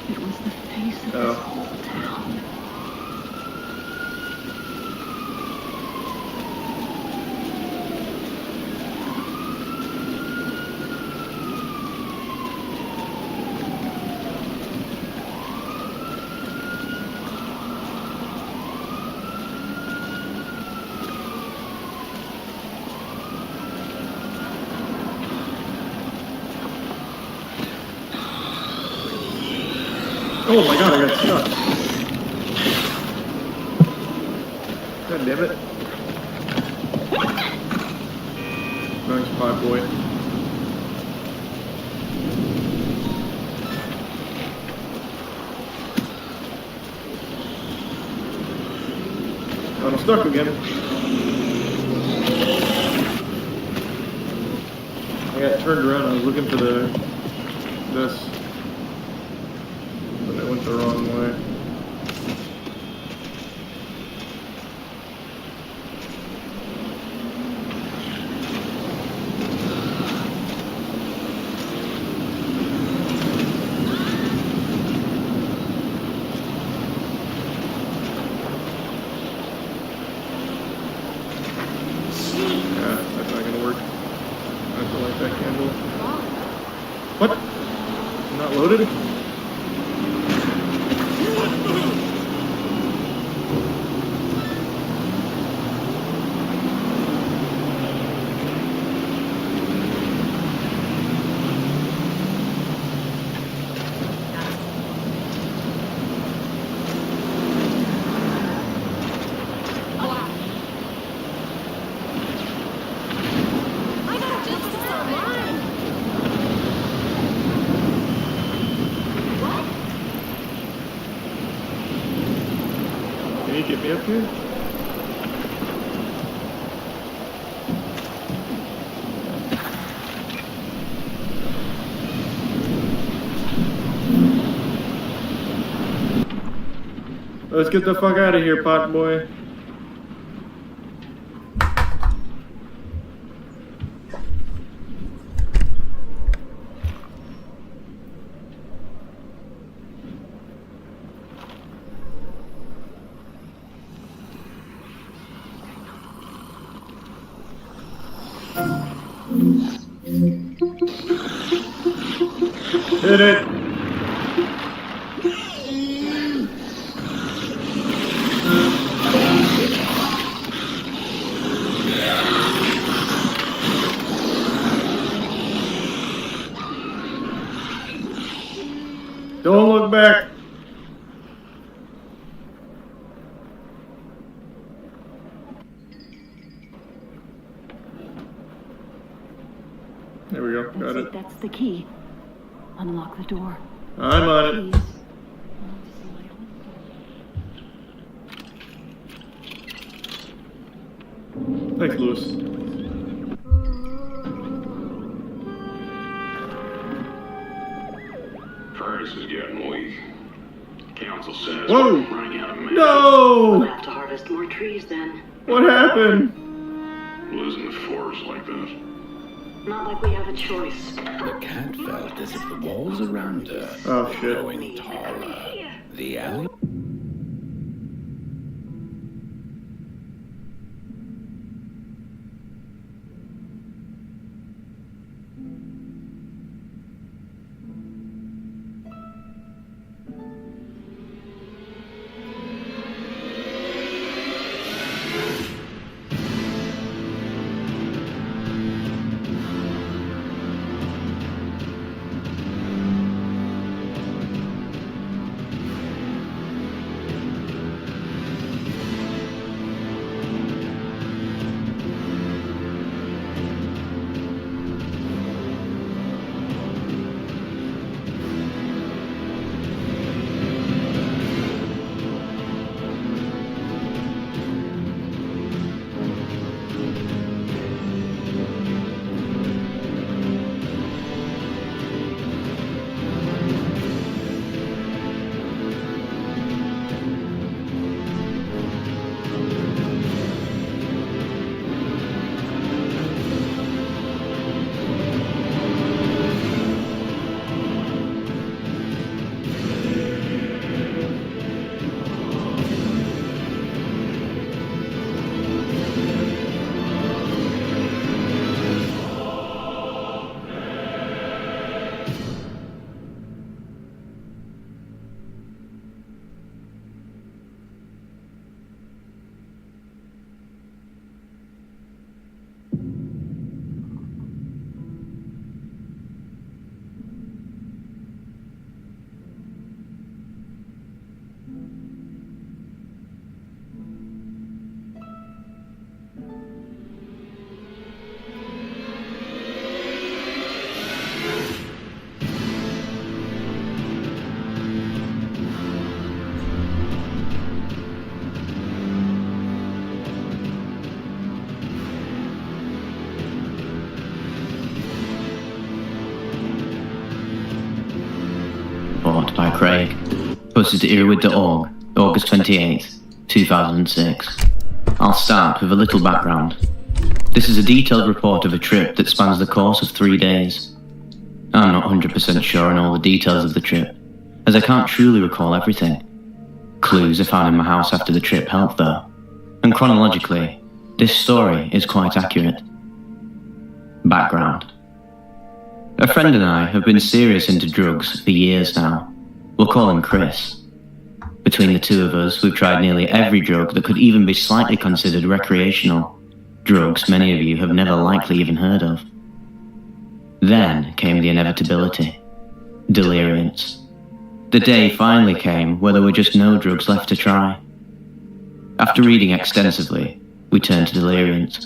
It was the face of this whole town. Oh my god, I got stuck. God damn it. Nice pot boy. I'm stuck again. I got turned around, I was looking for this. But I went the wrong way. What? Not loaded? Can you get me up here? Let's get the fuck out of here, pot boy. Hit it. Don't look back. There we go. Got it. That's the key. Unlock the door. I'm on it. Thanks, Lewis. Furnace is getting weak. Council says Whoa! we're running out of men. No! We'll have to harvest more trees then. What happened? Losing the forest like this. Not like we have a choice. The cat felt as if the walls around her Oh, shit. were growing taller. The alley. By Craig, posted to earwig.org, August 28th, 2006. I'll start with a little background. This is a detailed report of a trip that spans the course of 3 days. I'm not 100% sure on all the details of the trip, as I can't truly recall everything. Clues I found in my house after the trip helped though, and chronologically, this story is quite accurate. Background. A friend and I have been serious into drugs for years now. We'll call him Chris. Between the two of us, we've tried nearly every drug that could even be slightly considered recreational. Drugs many of you have never likely even heard of. Then came the inevitability. Deliriums. The day finally came where there were just no drugs left to try. After reading extensively, we turned to deliriums.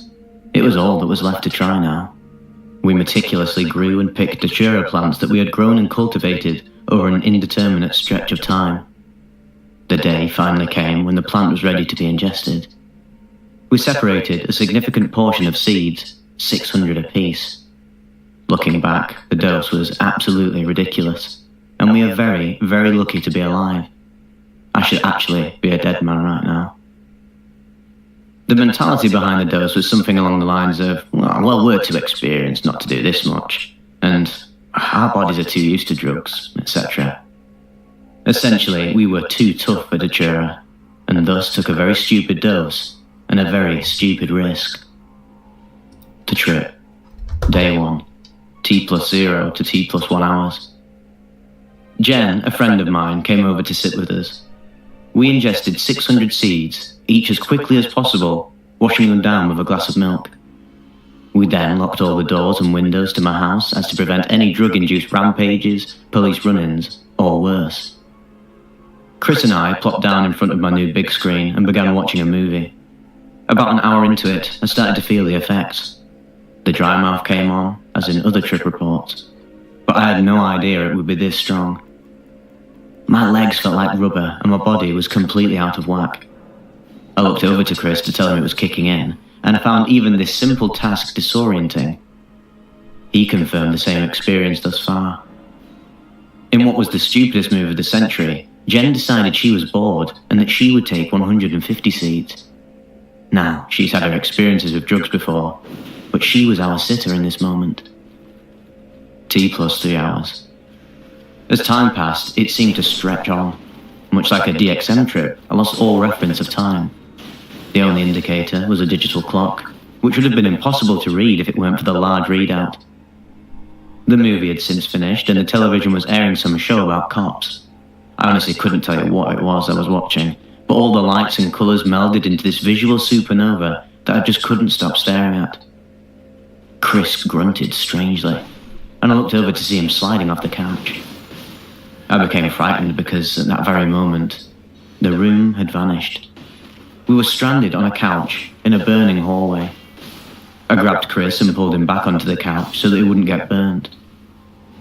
It was all that was left to try now. We meticulously grew and picked datura plants that we had grown and cultivated over an indeterminate stretch of time. The day finally came when the plant was ready to be ingested. We separated a significant portion of seeds, 600 apiece. Looking back, the dose was absolutely ridiculous, and we are very, very lucky to be alive. I should actually be a dead man right now. The mentality behind the dose was something along the lines of, well, we're too experienced not to do this much, and our bodies are too used to drugs, etc. Essentially, we were too tough for datura, and thus took a very stupid dose and a very stupid risk. The trip. Day 1. T+0 to T+1 hours. Jen, a friend of mine, came over to sit with us. We ingested 600 seeds, each as quickly as possible, washing them down with a glass of milk. We then locked all the doors and windows to my house as to prevent any drug-induced rampages, police run-ins, or worse. Chris and I plopped down in front of my new big screen and began watching a movie. About an hour into it, I started to feel the effects. The dry mouth came on, as in other trip reports, but I had no idea it would be this strong. My legs felt like rubber and my body was completely out of whack. I looked over to Chris to tell him it was kicking in, and I found even this simple task disorienting. He confirmed the same experience thus far. In what was the stupidest move of the century, Jen decided she was bored and that she would take 150 seeds. Now, she's had her experiences with drugs before, but she was our sitter in this moment. T plus 3 hours. As time passed, it seemed to stretch on. Much like a DXM trip, I lost all reference of time. The only indicator was a digital clock, which would have been impossible to read if it weren't for the large readout. The movie had since finished and the television was airing some show about cops. I honestly couldn't tell you what it was I was watching, but all the lights and colours melded into this visual supernova that I just couldn't stop staring at. Chris grunted strangely, and I looked over to see him sliding off the couch. I became frightened because at that very moment, the room had vanished. We were stranded on a couch in a burning hallway. I grabbed Chris and pulled him back onto the couch so that he wouldn't get burned.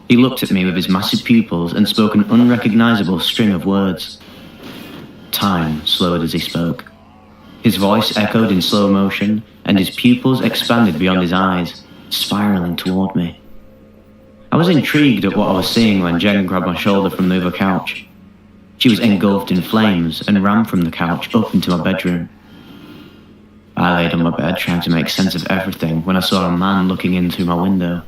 He looked at me with his massive pupils and spoke an unrecognizable string of words. Time slowed as he spoke. His voice echoed in slow motion, and his pupils expanded beyond his eyes, spiraling toward me. I was intrigued at what I was seeing when Jen grabbed my shoulder from the other couch. She was engulfed in flames and ran from the couch up into my bedroom. I laid on my bed trying to make sense of everything when I saw a man looking in through my window.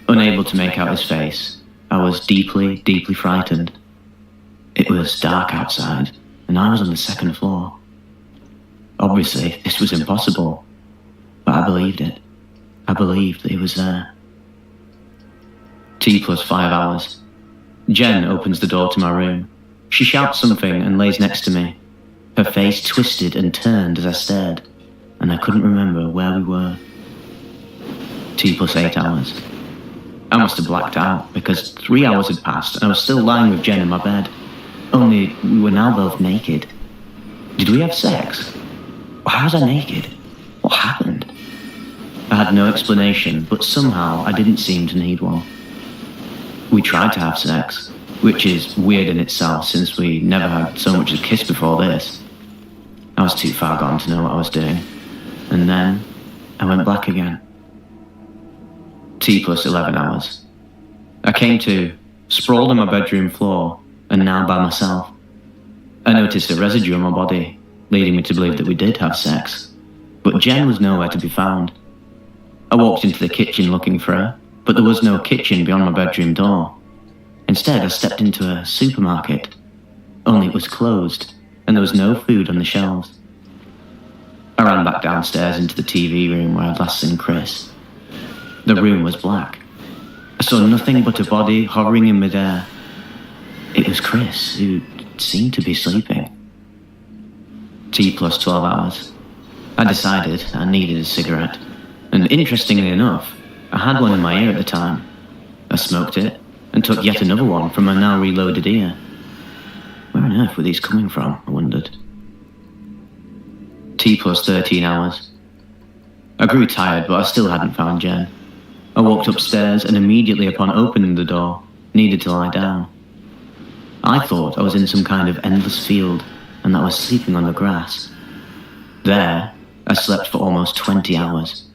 Unable to make out his face, I was deeply, deeply frightened. It was dark outside, and I was on the second floor. Obviously, this was impossible, but I believed it. I believed that he was there. T plus 5 hours. Jen opens the door to my room. She shouts something and lays next to me. Her face twisted and turned as I stared, and I couldn't remember where we were. T plus 8 hours. I must have blacked out because 3 hours had passed and I was still lying with Jen in my bed. Only we were now both naked. Did we have sex? How was I naked? What happened? I had no explanation, but somehow I didn't seem to need one. We tried to have sex, which is weird in itself since we never had so much as a kiss before this. I was too far gone to know what I was doing. And then I went black again. T plus 11 hours. I came to, sprawled on my bedroom floor, and now by myself. I noticed a residue on my body, leading me to believe that we did have sex. But Jen was nowhere to be found. I walked into the kitchen looking for her, but there was no kitchen beyond my bedroom door. Instead, I stepped into a supermarket. Only it was closed, and there was no food on the shelves. I ran back downstairs into the TV room where I'd last seen Chris. The room was black. I saw nothing but a body hovering in midair. It was Chris, who seemed to be sleeping. T plus 12 hours. I decided I needed a cigarette, and interestingly enough, I had one in my ear at the time. I smoked it, and took yet another one from my now reloaded ear. Where on earth were these coming from, I wondered. T plus 13 hours. I grew tired, but I still hadn't found Jen. I walked upstairs and immediately upon opening the door, needed to lie down. I thought I was in some kind of endless field, and that I was sleeping on the grass. There, I slept for almost 20 hours.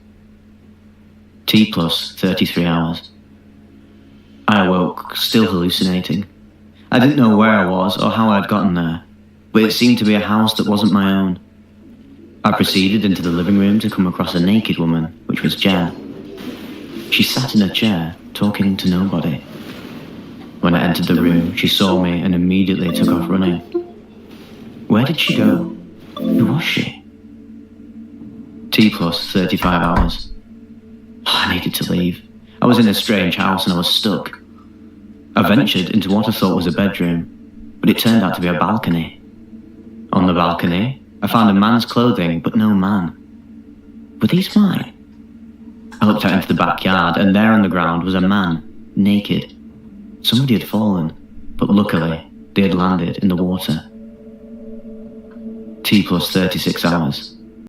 T plus 33 hours. I awoke, still hallucinating. I didn't know where I was or how I had gotten there, but it seemed to be a house that wasn't my own. I proceeded into the living room to come across a naked woman, which was Jen. She sat in a chair, talking to nobody. When I entered the room, she saw me and immediately took off running. Where did she go? Who was she? T plus 35 hours. I needed to leave. I was in a strange house and I was stuck. I ventured into what I thought was a bedroom, but it turned out to be a balcony. On the balcony, I found a man's clothing, but no man. Were these mine? I looked out into the backyard, and there on the ground was a man, naked. Somebody had fallen, but luckily, they had landed in the water. T plus 36 hours.